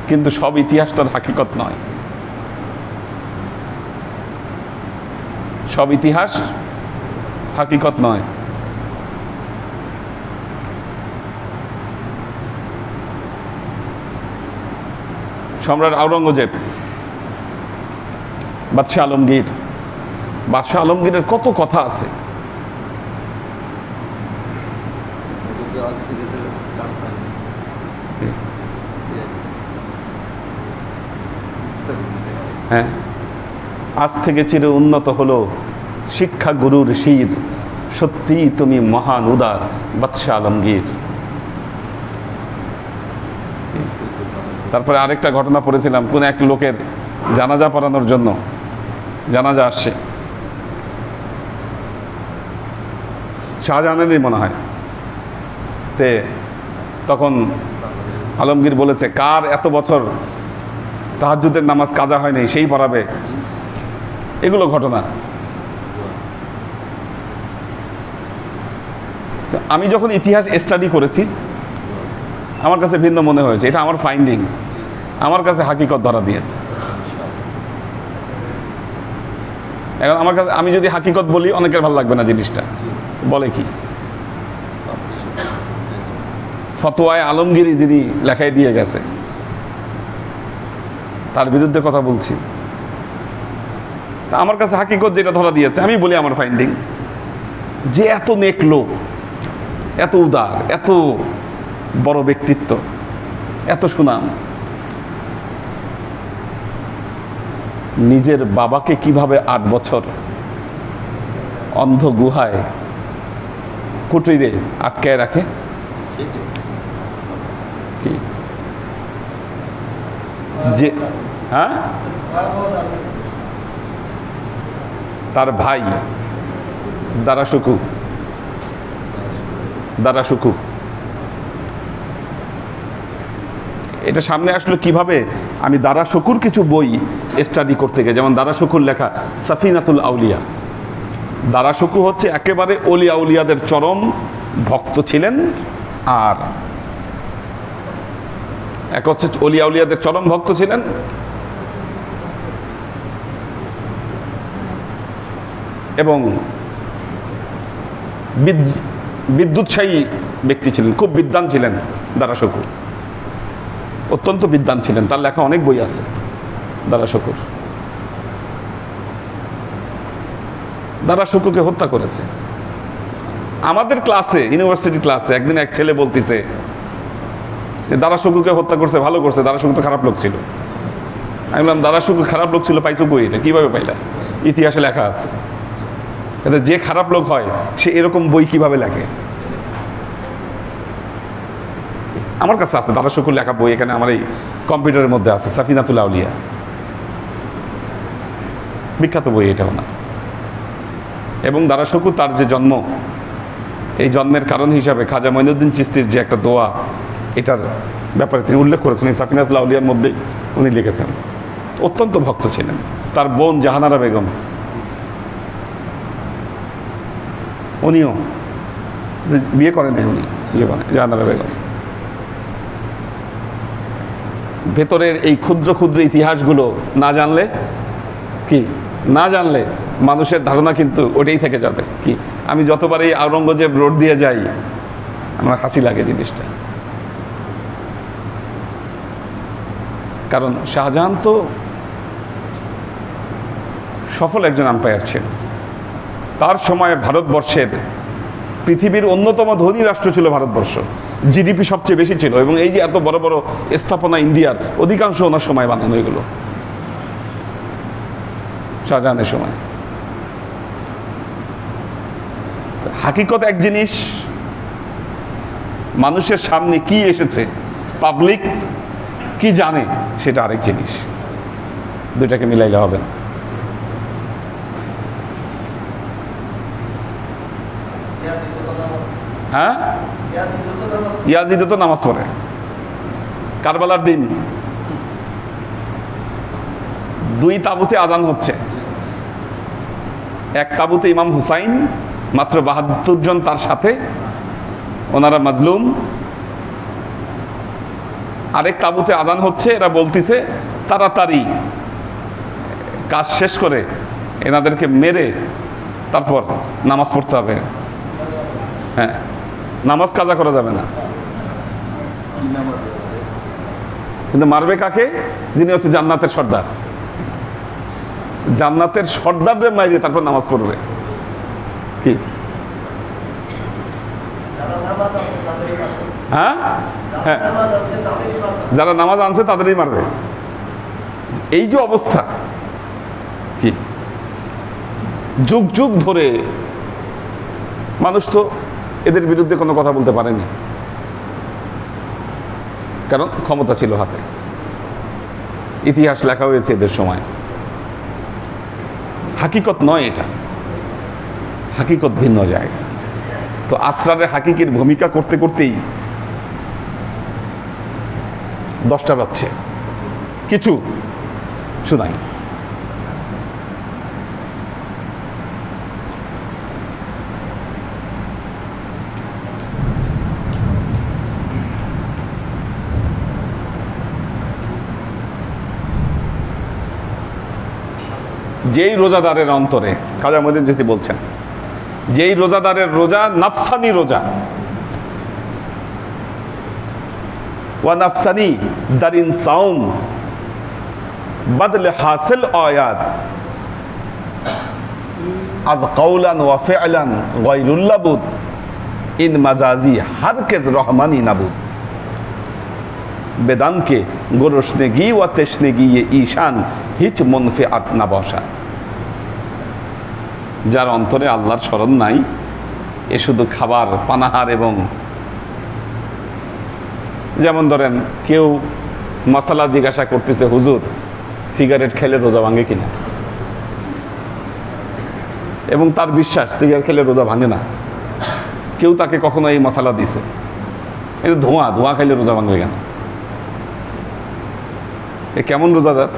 [SPEAKER 1] কিন্তু সব ইতিহাস তার হাকিকত নয়। সব ইতিহাস হাকিকত নয়। সম্রাট আওরঙ্গজেব, বাদশাহ আলমগীর, বাদশাহ আলমগীরের কত কথা আছে। হ্যাঁ, আজ থেকে চির উন্নত হলো শিক্ষা গুরুর শির, সত্যি তুমি মহান উদার বাদশাহ আলমগীর। তারপরে আরেকটা ঘটনা পড়েছিলাম, কোন এক লোকের জানাজা পড়ানোর জন্য জানাজা আসছে, শাহজাহানেরই মনে হয়। তখন আলমগীর বলেছে, কার এত বছর তাহাজ্জুদের নামাজ কাজা হয়নি সেই পড়াবে। এগুলো ঘটনা। আমি যখন ইতিহাস স্টাডি করেছি আমার কাছে ভিন্ন মনে হয়েছে। এটা আমার ফাইন্ডিংস, আমার কাছে হাকিকত ধরা দিয়েছে। এখন আমার কাছে, আমি যদি হাকিকত বলি অনেকের ভালো লাগবে না জিনিসটা। বলে কি ফতোয়ায়ে আলমগীরি যিনি লেখায় দিয়ে গেছে তার বিরুদ্ধে কথা বলছি। তা আমার কাছে হাকিকত যেটা ধরা দিয়েছে আমি বলি আমার ফাইন্ডিংস, যে এত নেক লোক, এত উদার, এত বড় ব্যক্তিত্ব, এত সুনাম, নিজের বাবাকে কিভাবে 8 বছর অন্ধ গুহায় কুটিরে আটকায় রাখে। যে হ্যাঁ, তার ভাই দারাশুকু, দারাশুকু এটা সামনে আসলো কিভাবে? আমি দারাশুকুর কিছু বই স্টাডি করতে গিয়ে, যেমন দারাশুকুর লেখা সাফিনাতুল আউলিয়া। দারাশুকু হচ্ছে একেবারে অলিয়া উলিয়াদের চরম ভক্ত ছিলেন, আর এক হচ্ছে অলিয়া উলিয়াদের চরম ভক্ত ছিলেন, এবং বিদ্যুৎসাহী ব্যক্তি ছিলেন, খুব বিদ্বান ছিলেন দারাশুকু, অত্যন্ত বিদ্বান ছিলেন। তার লেখা অনেক বই আছে দারাশুকুর। দারাশুকুকে হত্যা করেছে। আমাদের ক্লাসে, ইউনিভার্সিটি ক্লাসে একদিন এক ছেলে বলতেছে দারাশুকুকে হত্যা করছে, ভালো করছে, দারাশুকু তো খারাপ লোক ছিল। আমি বললাম, দারাশুকু খারাপ লোক ছিল পাইছো বই, এটা কিভাবে পাইলা? ইতিহাসে লেখা আছে। এটা যে খারাপ লোক হয় সে এরকম বই কিভাবে লেখে? আমার কাছে আছে দারাশুকুর লেখা বই, এখানে আমার এই কম্পিউটারের মধ্যে আছে, সাফিনাতুল আউলিয়া, বিখ্যাত বই এটাও না। এবং দারা শকুর তার যে জন্ম, এই জন্মের কারণ হিসাবে খাজা মঈনুদ্দিন চিশতির যে একটা দোয়া, এটার ব্যাপারে তিনি উল্লেখ করেছেন। এই সাফিনাতুল আউলিয়ার মধ্যেই উনি লিখেছেন। অত্যন্ত ভক্ত ছিলেন। তার বোন জাহানারা বেগম, উনিও বিয়ে করেন, উনি বিয়ে করেন জাহানারা বেগম। ভেতরের এই ক্ষুদ্র ক্ষুদ্র ইতিহাসগুলো না জানলে মানুষের ধারণা কিন্তু ওটাই থেকে যাবে। কি আমি যতবার এই আওরঙ্গজেব রোড দিয়ে যাই, আমার হাসি লাগে জিনিসটা। কারণ শাহজাহান তো সফল একজন আম্পায়ার ছিল। তার সময়ে ভারতবর্ষের পৃথিবীর অন্যতম ধনী রাষ্ট্র ছিল ভারতবর্ষ, জিডিপি সবচেয়ে বেশি ছিল। এবং এই যে এত বড় বড় স্থাপনা ইন্ডিয়ার, অধিকাংশ ওনার সময় বানানো এগুলো, শাহজাহানের সময়। হাকিকত এক জিনিস, মানুষের সামনে কি এসেছে, পাবলিক কি জানে, সেটা আরেক জিনিস। দুইটাকে মিলাইলে হবে না। হ্যাঁ, ইয়াজিদও তো নামাজ পড়ে। কারবালার দিন 2 তাবুতে আজান হচ্ছে। এক তাবুতে ইমাম হুসাইন, মাত্র 72 জন তার সাথে, ওনারা মাজলুম। আরেক তাবুতে আজান হচ্ছে, এরা বলতেছে তাড়াতাড়ি কাজ শেষ করে এনাদেরকে মেরে তারপর নামাজ পড়তে হবে। হ্যাঁ, নামাজ কাজা করা যাবে না, কিন্তু মারবে কাকে? যিনি হচ্ছে জান্নাতের সর্দার। জান্নাতের সর্দারে মাইরে তারপর নামাজ পড়বে। কি হ্যাঁ, হ্যাঁ, যারা নামাজ আনছে তাদেরই মারবে। এই যে অবস্থা, কি যুগ যুগ ধরে মানুষ তো এদের বিরুদ্ধে কোনো কথা বলতে পারেনি, কারণ ক্ষমতা ছিল হাতে। ইতিহাস লেখা হয়েছে এদের সময়। হাকিকত নয় এটা, হাকিকত ভিন্ন জায়গা। তো আসরারের হাকিকের ভূমিকা করতে করতেই 10টা বাজছে। কিছু শোনাই। যেই রোজাদারের অন্তরে, খাজা মঈনুদ্দিন চিশতি বলছেন, যেই রোজাদারের রোজা নাফসানি রোজা, ওয়া নাফসানি দারিন সাউম বদলে হাসিল আয়াত আজ কওলান ওয়া ফি'লান গায়রুল লাবুদ ইন মাজাজি হারকেজ রহমানি নাবুদ বেদানকে গোরশনেগি ওয়া তেশনেগি ঈশান হিচ মুনফিআত না বসা। যার অন্তরে আল্লাহর স্মরণ নাই, এ শুধু খাবার, পানাহার এবং, যেমন ধরেন কেউ মশালা জিজ্ঞাসা করতেছে, হুজুর সিগারেট খেলে রোজা ভাঙে কিনা, এবং তার বিশ্বাস সিগারেট খেলে রোজা ভাঙে না। কেউ তাকে কখনো এই মশালা দিছে, এটা ধোঁয়া খাইলে রোজা ভাঙবে কেন? এ কেমন রোজাদার?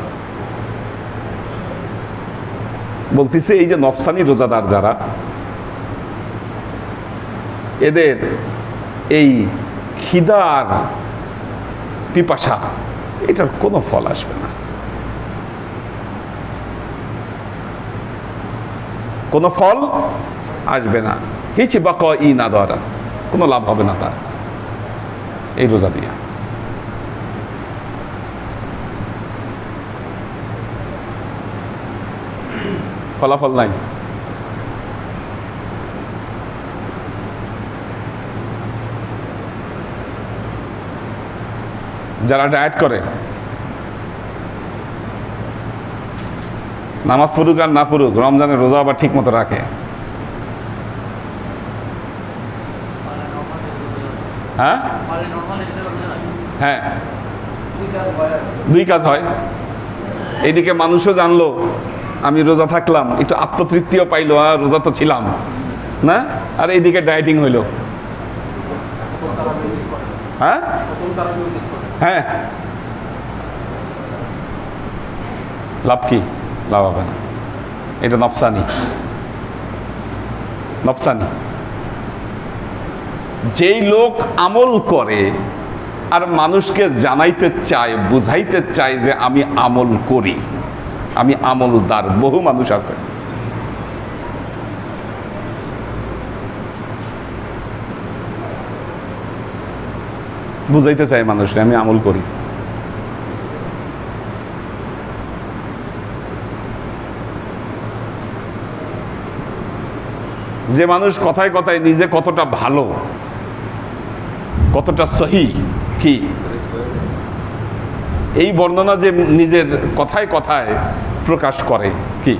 [SPEAKER 1] বলতেছে এই যে নফসানি রোজাদার যারা, এদের এই খিদার পিপাসা, এটার কোনো ফল আসবে না, কোনো ফল আসবে না। হিচ বাক ই না দ্বারা কোনো লাভ হবে না তার এই রোজা দিয়া। ফলাফল নাই। যারা ডায়েট করে, নামাজ পড়ুক আর না পড়ুক, রমজানের রোজা আবার ঠিক মতো রাখে। হ্যাঁ, হ্যাঁ, 2 কাজ হয়। এইদিকে মানুষও জানলো আমি রোজা থাকলাম, একটু আত্মতৃপ্তিও পাইলো, রোজা তো ছিলাম না, আর এইদিকে ডায়েটিং হইলো। হ্যাঁ হ্যাঁ, লাভ কি? লাভ হবে না, এটা নফসানি। নফসানি। যেই লোক আমল করে আর মানুষকে জানাইতে চায়, বুঝাইতে চায় যে আমি আমল করি, আমি আমলদার, বহু মানুষ আছে। বুঝাইতে চায় মানুষকে আমি আমল করি। যে মানুষ কথায় কথায় নিজে কতটা ভালো, কতটা সহি, কি এই বর্ণনা যে নিজের কথায় কথায় প্রকাশ করে, কি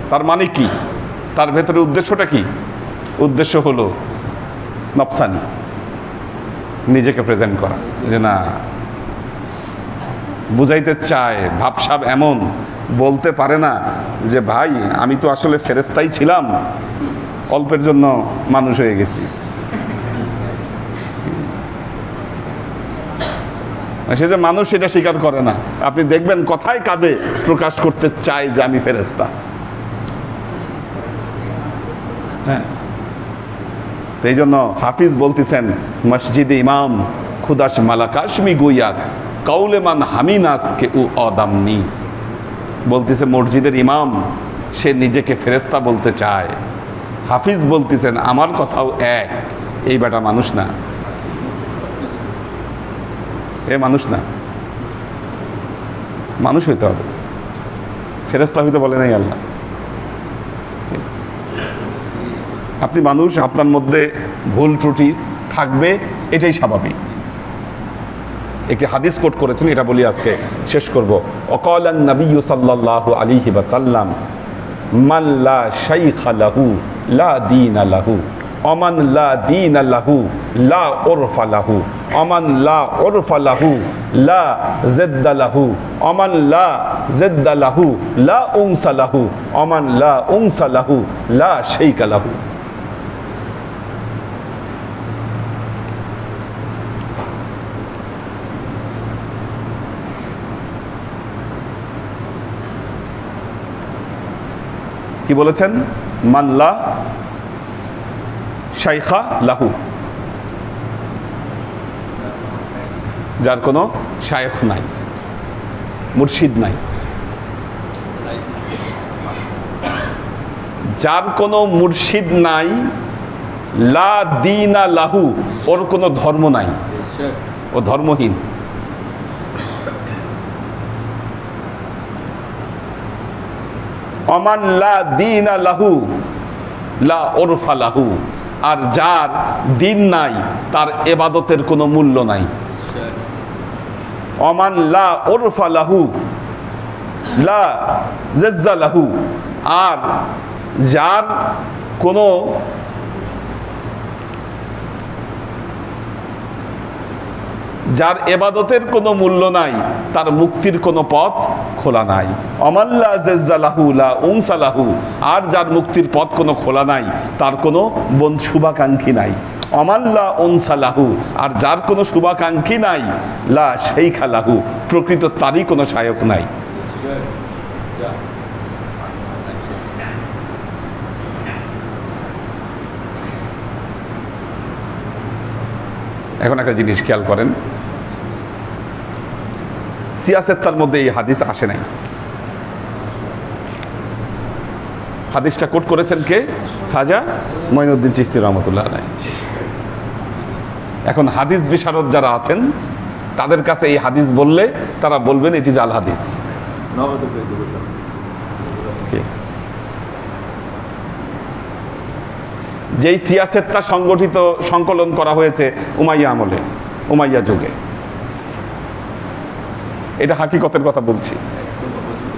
[SPEAKER 1] তার মানে কি? তার ভেতরে উদ্দেশ্যটা কি? উদ্দেশ্য হলো নফসানি, নিজেকে প্রেজেন্ট করা, যে না, বুঝাইতে চায়, ভাবসাব এমন, বলতে পারে না যে ভাই আমি তো আসলে ফেরেশতাই ছিলাম, অল্পের জন্য মানুষ হয়ে গেছি। সে যে মানুষ সেটা স্বীকার করে না। আপনি দেখবেন কথায় কাজে প্রকাশ করতে চায় যে আমি ফেরেশতা। হ্যাঁ, এই জন্য হাফিজ বলতেছেন, মসজিদে ইমাম খুদাস মালাকাশমি গুইয়াত কাউলেমান হামিনাস কে উ অদাম নিস। বলতেছে মসজিদের ইমাম সে নিজেকে ফেরেশতা বলতে চায়। হাফিজ বলতেছেন আমার কথাও এক, এই বেটা মানুষ না, এ মানুষ না, মানুষ হইতে হবে, ফেরেশতা হইতে বলে নাই আল্লাহ। আপনি মানুষ, আপনার মধ্যে ভুল ত্রুটি থাকবে, এটাই স্বাভাবিক। একটি হাদিস কোট করেছেন, এটা বলি আজকে শেষ করব। ওয়াকালান নবী সাল্লাল্লাহু আলাইহি ওয়াসাল্লাম মান লা শাইখা লাহু লা দীনা লাহু ওমান লা দীনা লাহু লা উরফা লাহু ওমান লা উরফা লাহু লা জিদ্দা লাহু ওমান লা জিদ্দা লাহু লা উনসা লাহু ওমান লা উনসা লাহু লা শাইখা লাহু। কি বলেছেন? মানলা শাইখা লাহু, যার কোনো শায়খ নাই, মুর্শিদ নাই, যার কোনো মুর্শিদ নাই, লা দীনা লাহু, ওর কোনো ধর্ম নাই, ও ধর্মহীন। ওমান লা দীনা লাহু লা উরফা লাহু, আর যার দিন নাই তার ইবাদতের কোনো মূল্য নাই। ওমান লা উরফা লাহু লা জিজ্জা লাহু, আর যার কোনো যার ইবাদতের কোনো মূল্য নাই, তার মুক্তির কোনো পথ খোলা নাই। অমাল্লা জিজ্জালাহু লা উনসালাহু, আর যার মুক্তির পথ কোনো খোলা নাই, তার কোনো শুভাকাঙ্ক্ষী নাই। অমাল্লা উনসালাহু, আর যার কোনো শুভাকাঙ্ক্ষী নাই, লা শাইখা লাহু, প্রকৃত তারই কোনো শায়ক নাই। এখন একটা জিনিস খেয়াল করেন, সিয়াসেত্তার মধ্যে এই হাদিস আসে নাই। হাদিসটা কোট করেছেন কে? খাজা মঈনুদ্দিন চিশতি রহমতুল্লাহ আলাইহি। এখন হাদিস বিশারদ যারা আছেন তাদের কাছে এই হাদিস বললে তারা বলবেন এটি জাল হাদিস। যেই সিয়াসেত্তা সংগঠিত সংকলন করা হয়েছে উমাইয়া আমলে, উমাইয়া যুগে, এটা হাকিকতের কথা বলছি,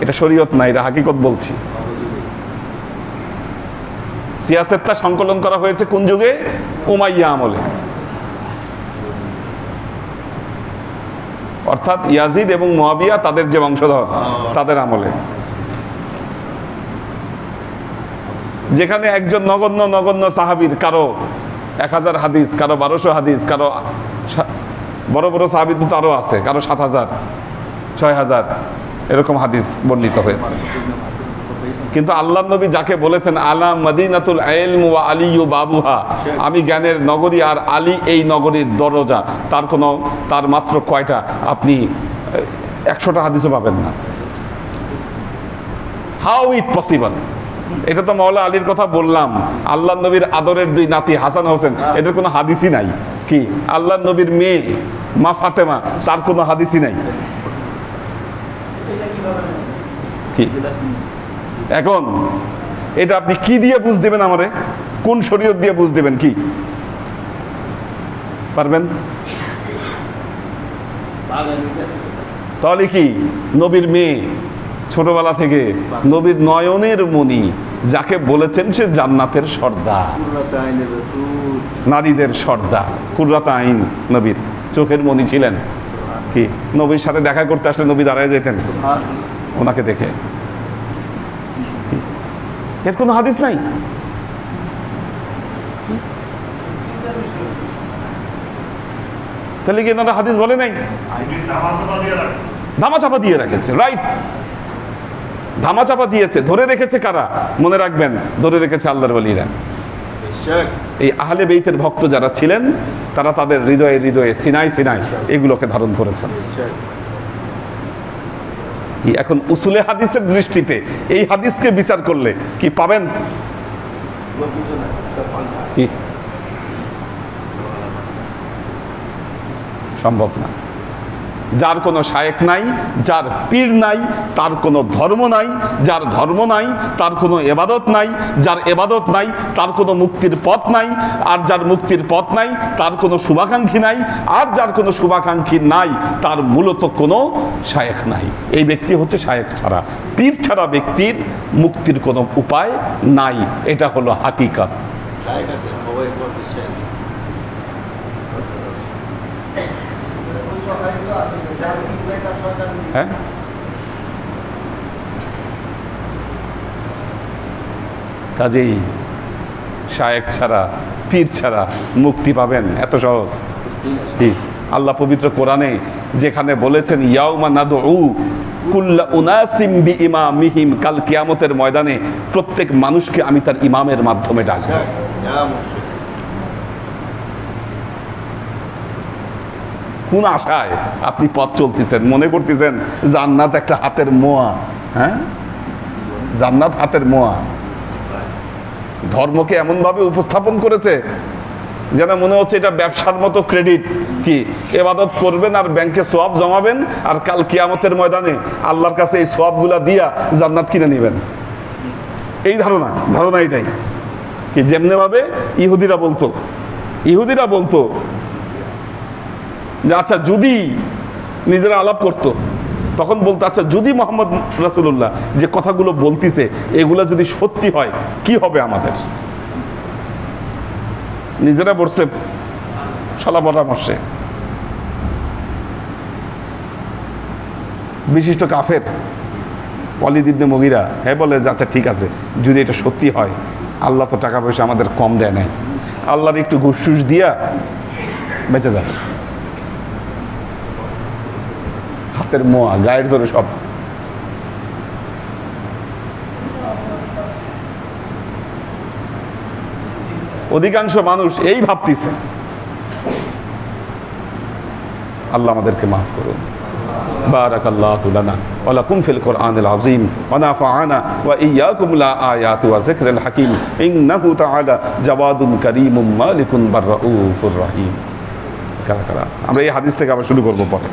[SPEAKER 1] এটা শরীয়ত না, এটা হাকিকত বলছি। সিয়াসেত্তা সংকলন করা হয়েছে কোন যুগে? উমাইয়া আমলে, অর্থাৎ ইয়াজিদ এবং মুয়াবিয়া তাদের যে বংশধর, তাদের আমলে। যেখানে একজন নগণ্য নগণ্য সাহাবীর কারো 1000 হাদিস, কারো 1200 হাদিস, কারো বড় বড় সাহাবী তো আরও আছে, কারো 7000 6000 এরকম হাদিস বর্ণিত হয়েছে। কিন্তু আল্লাহ নবী যাকে বলেছেন আলা মদিনাতুল ইলম ওয়া আলিয়ু বাবুহা, আমি জ্ঞানের নগরী আর আলী এই নগরীর দরজা, তার মাত্র কয়টা? আপনি 100টা হাদিসও পাবেন না। How it possible? এটা তো মাওলা আলীর কথা বললাম, আল্লাহ নবীর আদরের 2 নাতি হাসান হোসেন, এটার কোনো হাদিসই নাই। কি আল্লাহ নবীর মেয়ে মা ফাতেমা, তার কোনো হাদিসই নাই। কি এখন এটা আপনি কি দিয়ে বুঝ দেবেন? আমারে কোন শরীয়ত দিয়ে বুঝ দেবেন? কি পারবেন? তাহলে কি নবীর মেয়ে ছোটবেলা থেকে নবীর নয়নের মণি, যাকে বলেছেন সে জান্নাতের সর্দার, নারীদের সর্দার, কুররাত আইন, নবীর চোখের মণি ছিলেন। কি নবীর সাথে দেখা করতে আসলে নবী দাঁড়ায় যেতেন ওনাকে দেখে। এর কোনো হাদিস নাই। তাহলে কি এনারা হাদিস বলে নাই? ধামাচাপা দিয়ে রেখেছে। রাইট, ধামাচাপা দিয়েছে, ধরে রেখেছে কারা? মনে রাখবেন, ধরে রেখেছে আল্লাহর ওলিরা। এই আহলে বেইতের ভক্ত যারা ছিলেন, তারা তাদের হৃদয়ে হৃদয়ে সিনাই সিনাই এগুলোকে ধারণ করেছেন। কি এখন উসুলে হাদিসের দৃষ্টিতে এই হাদিসকে বিচার করলে কি পাবেন? কি সম্ভব না। যার কোনো শায়েখ নাই, যার পীর নাই, তার কোনো ধর্ম নাই, যার ধর্ম নাই তার কোনো এবাদত নাই, যার এবাদত নাই তার কোনো মুক্তির পথ নাই, আর যার মুক্তির পথ নাই তার কোনো শুভাকাঙ্ক্ষী নাই, আর যার কোনো শুভাকাঙ্ক্ষী নাই তার মূলত কোনো শায়েখ নাই। এই ব্যক্তি হচ্ছে শায়েখ ছাড়া, পীর ছাড়া ব্যক্তির মুক্তির কোনো উপায় নাই। এটা হলো হাকিকত। হ্যাঁ, কাজেই শায়েখ ছাড়া, পীর ছাড়া মুক্তি পাবেন এত সহজ? কি আল্লাহ পবিত্র কোরআনে যেখানে বলেছেন ইয়াউমা নাদউ কুল্লা উনাসিম বিইমামিহিম, কাল কিয়ামতের ময়দানে প্রত্যেক মানুষকে আমি তার ইমামের মাধ্যমে ডাকবো। কোন আশায় আপনি পথ চলতেছেন? মনে করতেছেন জান্নাত একটা হাতের মোয়া? হ্যাঁ, জান্নাত হাতের মোয়া। ধর্মকে এমন ভাবে উপস্থাপন করেছে যেন মনে হচ্ছে এটা ব্যবসার মতো ক্রেডিট। কি ইবাদত করবেন আর ব্যাংকে সওয়াব জমাবেন, আর কাল কিয়ামতের ময়দানে আল্লাহর কাছে এই সওয়াবগুলা দিয়া জান্নাত কিনে নেবেন। এই ধারণা এটাই। কি যেমনি ভাবে ইহুদিরা বলতো যে আচ্ছা, যদি নিজেরা আলাপ করতো তখন বলতো আচ্ছা, যদি মোহাম্মদ রাসূলুল্লাহ যে কথাগুলো বলতিছে এগুলো যদি সত্যি হয় কি হবে আমাদের? নিজেরা বসছে সলা পরামর্শে। বিশিষ্ট কাফের ওয়ালিদ ইবনে মুগীরা বলে যে আচ্ছা ঠিক আছে, যদি এটা সত্যি হয়, আল্লাহ তো টাকা পয়সা আমাদের কম দেয় নাই, আল্লাহর একটু ঘুষ টুস দিয়া বেঁচে যাবে। হাতের মোয়া, গায়ের জোরে সব। অধিকাংশ মানুষ এই ভাবতেছে। আল্লাহ আমাদেরকে মাফ করুন। বারাকাল্লাহু লানা ওয়া লাকুম ফিল কুরআনিল আযীম ওয়া নাফা'ানা ওয়া ইয়্যাকুম লা আয়াতি ওয়া যিকরিল হাকীম ইন্নাহু তাআলা জাওয়াদুন কারীমুম মালিকুন বাররাউফুর রহিম। কারা আমরা এই হাদিস থেকে আবার শুরু করব পরে।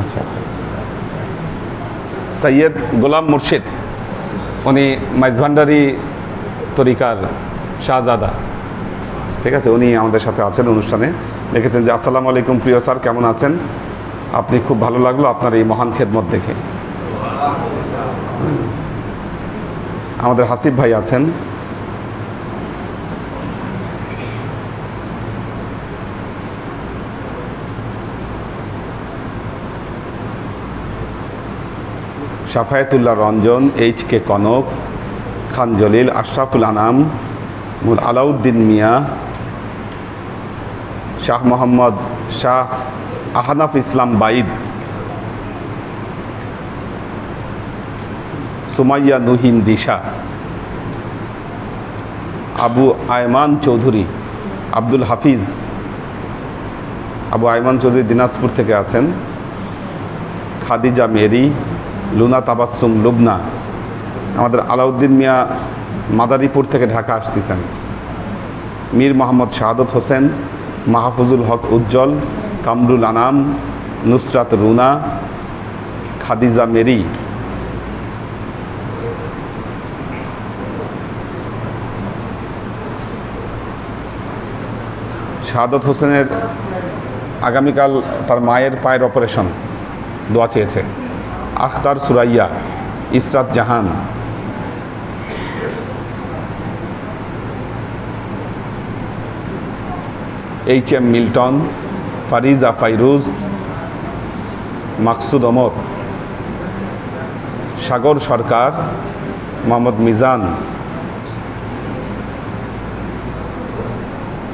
[SPEAKER 1] আচ্ছা আচ্ছা, সৈয়দ গোলাম মুর্শিদ উনি মাইজভান্ডারি তরিকার শাহজাদা, ঠিক আছে, উনি আমাদের সাথে আছেন অনুষ্ঠানে। লিখেছেন যে আসসালামু আলাইকুম প্রিয় স্যার, কেমন আছেন আপনি? খুব ভালো লাগলো আপনার এই মহান খেদমত দেখে। আমাদের হাসিব ভাই আছেন। শাফায়েতুল্লাহ রঞ্জন, HK কনক, খান জলিল, আশরাফুল আনাম, আলাউদ্দিন মিয়া, শাহ মোহাম্মদ শাহ আহনাফ ইসলাম বাইদ, সুমাইয়া নুহিন দিশা, আবু আয়মান চৌধুরী, আব্দুল হাফিজ। আবু আয়মান চৌধুরী দিনাজপুর থেকে আছেন। খাদিজা মেরি, লুনা তাবাসসুম লুবনা। আমাদের আলাউদ্দিন মিয়া মাদারীপুর থেকে ঢাকা আসতেছেন। মীর মোহাম্মদ শাহাদত হোসেন, মাহফুজুল হক উজ্জ্বল, কামরুল আনাম, নুসরাত রুনা, খাদিজা মেরি। শাহাদত হোসেনের আগামীকাল তার মায়ের পায়ের অপারেশন, দোয়া চেয়েছে। আখতার সুরাইয়া, ইসরাত জাহান, HM মিল্টন, ফারিজা ফাইরুজ, মাকসুদ ওমর, সাগর সরকার, মোহাম্মদ মিজান।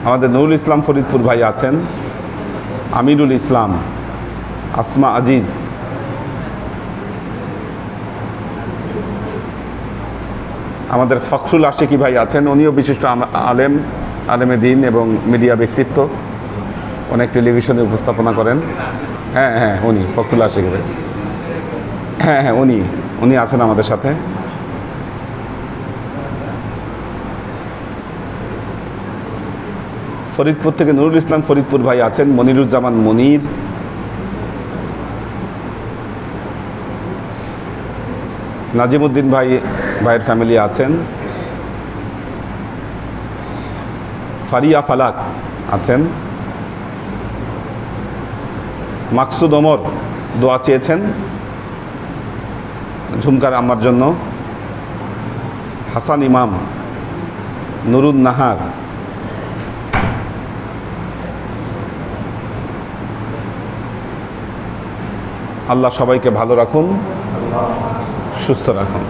[SPEAKER 1] আমাদের নুরুল ইসলাম ফরিদপুর ভাই আছেন। আমিরুল ইসলাম, আসমা আজিজ, আমাদের ফখরুল আশিকি ভাই আছেন। উনিও বিশিষ্ট আলেমে দিন এবং মিডিয়া ব্যক্তিত্ব, অনেক টেলিভিশনে উপস্থাপনা করেন। হ্যাঁ হ্যাঁ, উনি ফখরুল আশিকি ভাই, হ্যাঁ হ্যাঁ, উনি আছেন আমাদের সাথে। ফরিদপুর থেকে নুরুল ইসলাম ফরিদপুর ভাই আছেন। মনিরুজ্জামান মনির, নাজিমুদ্দিন ভাইয়ের ফ্যামিলি আছেন। ফারিয়া ফালাক আছেন। মাকসুদ ওমর দোয়া চেয়েছেন ঝুমকার আম্মার জন্য। হাসান ইমাম, নুরুন নাহার, আল্লাহ সবাইকে ভালো রাখুন, সুস্থ রাখুন।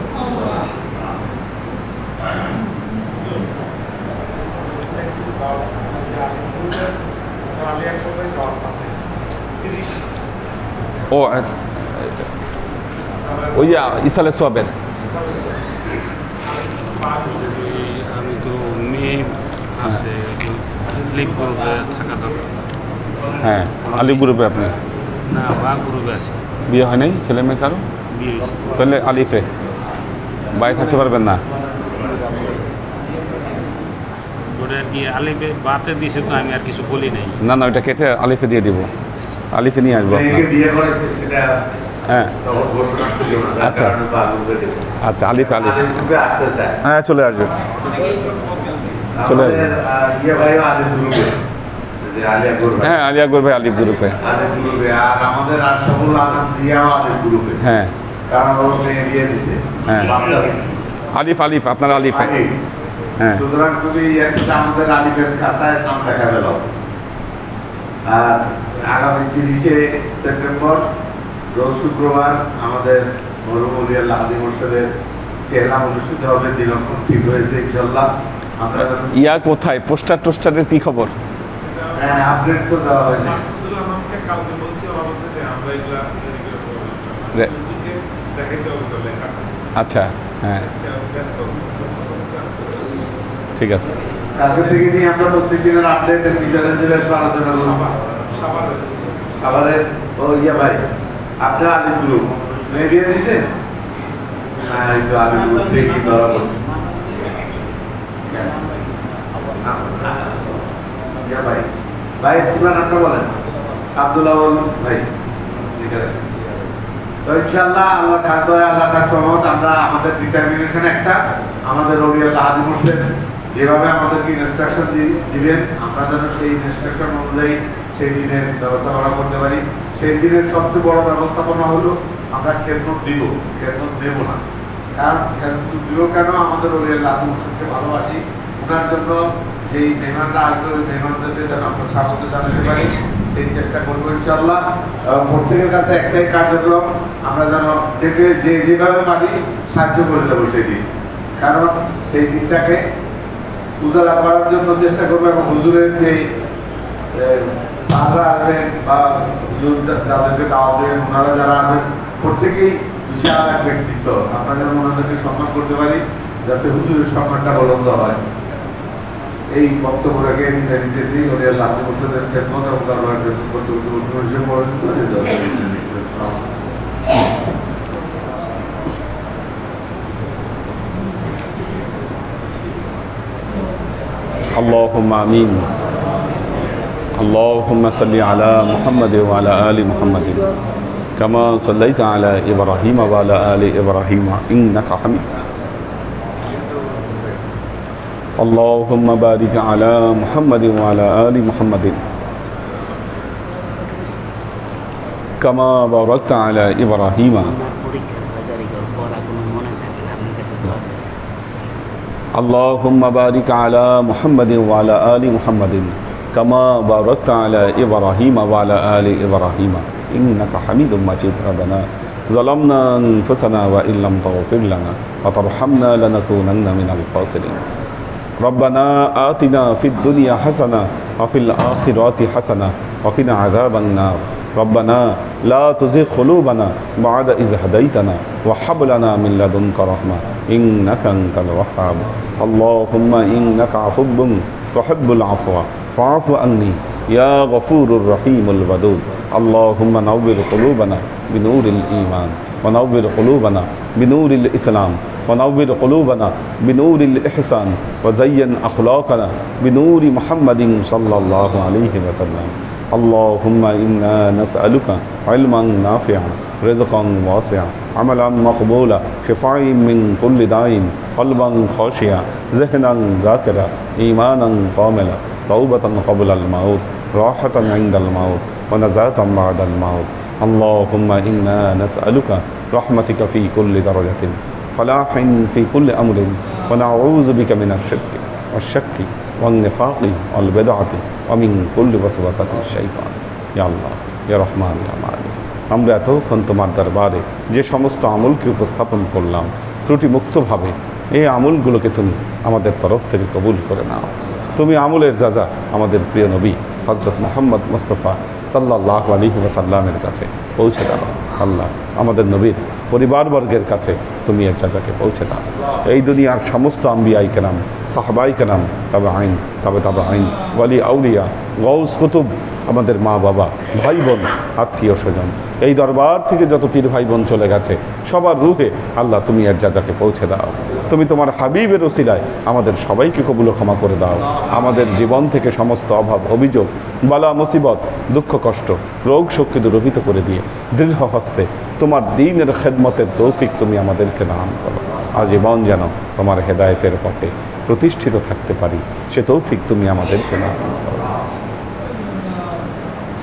[SPEAKER 1] ও ওই যে ইসালে সবের,
[SPEAKER 3] আমি তো মেয়ে আছে লিপ গ্রুপে থাকা দরকার।
[SPEAKER 1] হ্যাঁ, আলিফ গ্রুপে আপনি?
[SPEAKER 3] না, বা গ্রুপে আছে।
[SPEAKER 1] বিয়ে হয় নাই ছেলে মেয়ে কারো?
[SPEAKER 3] বিয়ে হয়েছে।
[SPEAKER 1] তাহলে আলিফে বাইরে থাকতে পারবেন না?
[SPEAKER 3] ওটা আর কি আলিফে বাতে দিছে, তো আমি আর কিছু বলি নাই।
[SPEAKER 1] না না, ওইটা কেটে আলিফে দিয়ে দিব। আলিফে নিয়ে আসবো আপনার। হ্যাঁ আচ্ছা আচ্ছা, আলিফে হ্যাঁ, চলে আসবে, চলে আসবে। হ্যাঁ, আলিয়া গ্রুপে, আলিফ গ্রুপে। হ্যাঁ হ্যাঁ, আলিফ আলিফ, আপনার আলিফে। হ্যাঁ,
[SPEAKER 4] সুতরাং তুমি আমাদের আলিফের খাতায় নাম দেখা গেল। আর আগামী 30শে সেপ্টেম্বর রোজ শুক্রবার আমাদের মরুমুলিয়া লাহাদি মোর্শেদের চেহারা অনুষ্ঠিত হবে। দিনক্ষণ ঠিক হয়েছে ইনশাল্লাহ। আমরা
[SPEAKER 1] ইয়া কোথায়? পোস্টার টোস্টারের কি খবর?
[SPEAKER 4] হ্যাঁ, আপডেট তো দেওয়া হয়নি।
[SPEAKER 1] আচ্ছা, হ্যাঁ ঠিক আছে।
[SPEAKER 4] কালকে থেকে নিয়ে আমরা প্রত্যেক দিনের আপডেট আলোচনা করবো। খাবারের ও ইয়া ভাই, আপনার আলিফ গ্রুপ মেয়ে বিয়ে দিছে? হ্যাঁ, এই তো আলিফ গ্রুপ থেকে ধরা পড়ছে। ইয়া ভাই, ভাই আপনার নামটা বলেন। আব্দুল আউয়াল ভাই, ঠিক আছে। তো ইনশাআল্লাহ আল্লাহ খাদ্য, আল্লাহ কাজ রহমত, আমরা আমাদের ডিটারমিনেশন একটা, আমাদের ওরিয়া লাহাদি মোর্শেদ যেভাবে আমাদেরকে ইনস্ট্রাকশন দিবেন আমরা যেন সেই ইনস্ট্রাকশন অনুযায়ী সেই দিনের ব্যবস্থাপনা করতে পারি। সেই দিনের সবচেয়ে বড় ব্যবস্থাপনা হলো আমরা খেদমত দিব, খেদমত দেব না। কারণ খেদমত দিব কেন? আমাদের ওলিয়াল্লাহ মুর্শিদকে ভালোবাসি, ওনার জন্য যেই মেহমানরা আসবে ওই মেহমানদেরকে যেন আমরা স্বাগত জানাতে পারি সেই চেষ্টা করবো ইনশাআল্লাহ। প্রত্যেকের কাছে একটাই কার্যক্রম, আমরা যেন থেকে যেভাবে পারি সাহায্য করে দেবো সেই দিন। কারণ সেই দিনটাকে উজালা করার জন্য চেষ্টা করবো এবং হুজুরের যে সাহারা আসবেন বা হুজুর যাদেরকে দাওয়াত দেবেন ওনারা যারা আসবেন প্রত্যেকেই বিশাল এক ব্যক্তিত্ব, আমরা যেন ওনাদেরকে সম্মান করতে পারি যাতে হুজুরের সম্মানটা বুলন্দ হয়। এই বক্তব্যটাকে নিতেছি ওলিয়াল্লাহ মুর্শিদের খেদমত এবং দরবারের খেদমত করতে
[SPEAKER 1] اللهم آمين اللهم صل على محمد وعلى آل محمد كما صليت على إبراهيم وعلى آل إبراهيم إنك حميد اللهم بارك على محمد وعلى آل محمد كما باركت على إبراهيم اللهم بارك على محمد وعلى آل محمد كما باركت على إبراهيم وعلى آل إبراهيم إنك حميد مجيد ربنا ظلمنا أنفسنا وإن لم تغفر لنا وترحمنا لنكونن من الخاسرين ربنا آتنا في الدنيا حسنة وفي الآخرة حسنة وقنا عذاب النار ربنا لا تزغ قلوبنا بعد إذ هديتنا وهب لنا من لدنك رحمة إنك أنت الوهاب اللهم إنك عفو تحب العفو فاعف عني يا غفور الرحيم الودود اللهم نور قلوبنا بنور الإيمان ونور قلوبنا بنور الإسلام ونور قلوبنا بنور الإحسان وزين أخلاقنا بنور محمد صلى الله عليه وسلم اللهم إنا نسألك علما نافعا رزقا واسعا عملا مقبولا شفاء من كل داء قلبا خاشعا ذهنا ذاكرا إيمانا كاملا توبة قبل الموت راحة عند الموت ونزاة بعد الموت اللهم إنا نسألك رحمتك في كل درجة فلاح في كل أمر ونعوذ بك من الشرك والشك والنفاق والبدعة ومن كل وسوسة الشيطان يا الله يا رحمن يا مالك আমরা এতক্ষণ তোমার দরবারে যে সমস্ত আমলকে উপস্থাপন করলাম ত্রুটি মুক্তভাবে এই আমলগুলোকে তুমি আমাদের তরফ থেকে কবুল করে নাও। তুমি আমলের যাজা আমাদের প্রিয় নবী হযরত মুহাম্মদ মুস্তাফা সাল্লাল্লাহু আলাইহি ওয়াসাল্লামের কাছে পৌঁছে দাও। আল্লাহ আমাদের নবীর পরিবারবর্গের কাছে তুমি এর যাজাকে পৌঁছে দাও। এই দুনিয়ার সমস্ত আম্বিয়াই কেরাম সাহাবাই কেরাম তবে আইন তবে আইন ওয়ালি আউলিয়া গৌস কুতুব আমাদের মা বাবা ভাই বোন আত্মীয় স্বজন এই দরবার থেকে যত পীর ভাই বোন চলে গেছে সবার রূহে আল্লাহ তুমি এর যাজাকে পৌঁছে দাও। তুমি তোমার হাবিবের ওসিলায় আমাদের সবাইকে কবুল ক্ষমা করে দাও। আমাদের জীবন থেকে সমস্ত অভাব অভিযোগ বালা মুসিবত দুঃখ কষ্ট রোগ শোককে দূরীভূত করে দিয়ে দৃঢ় হস্তে তোমার দ্বীনের খেদমতের তৌফিক তুমি আমাদেরকে দান করো। আজীবন যেন তোমার হেদায়েতের পথে প্রতিষ্ঠিত থাকতে পারি সে তৌফিক তুমি আমাদেরকে দান করো।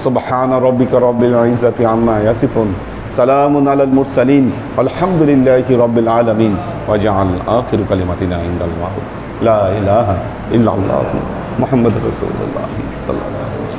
[SPEAKER 1] سبحان ربك رب العزة عما يصفون سلام على المرسلين والحمد لله رب العالمين وجعل آخر كلمتنا عند الموت لا إله إلا الله محمد رسول الله صلى الله عليه وسلم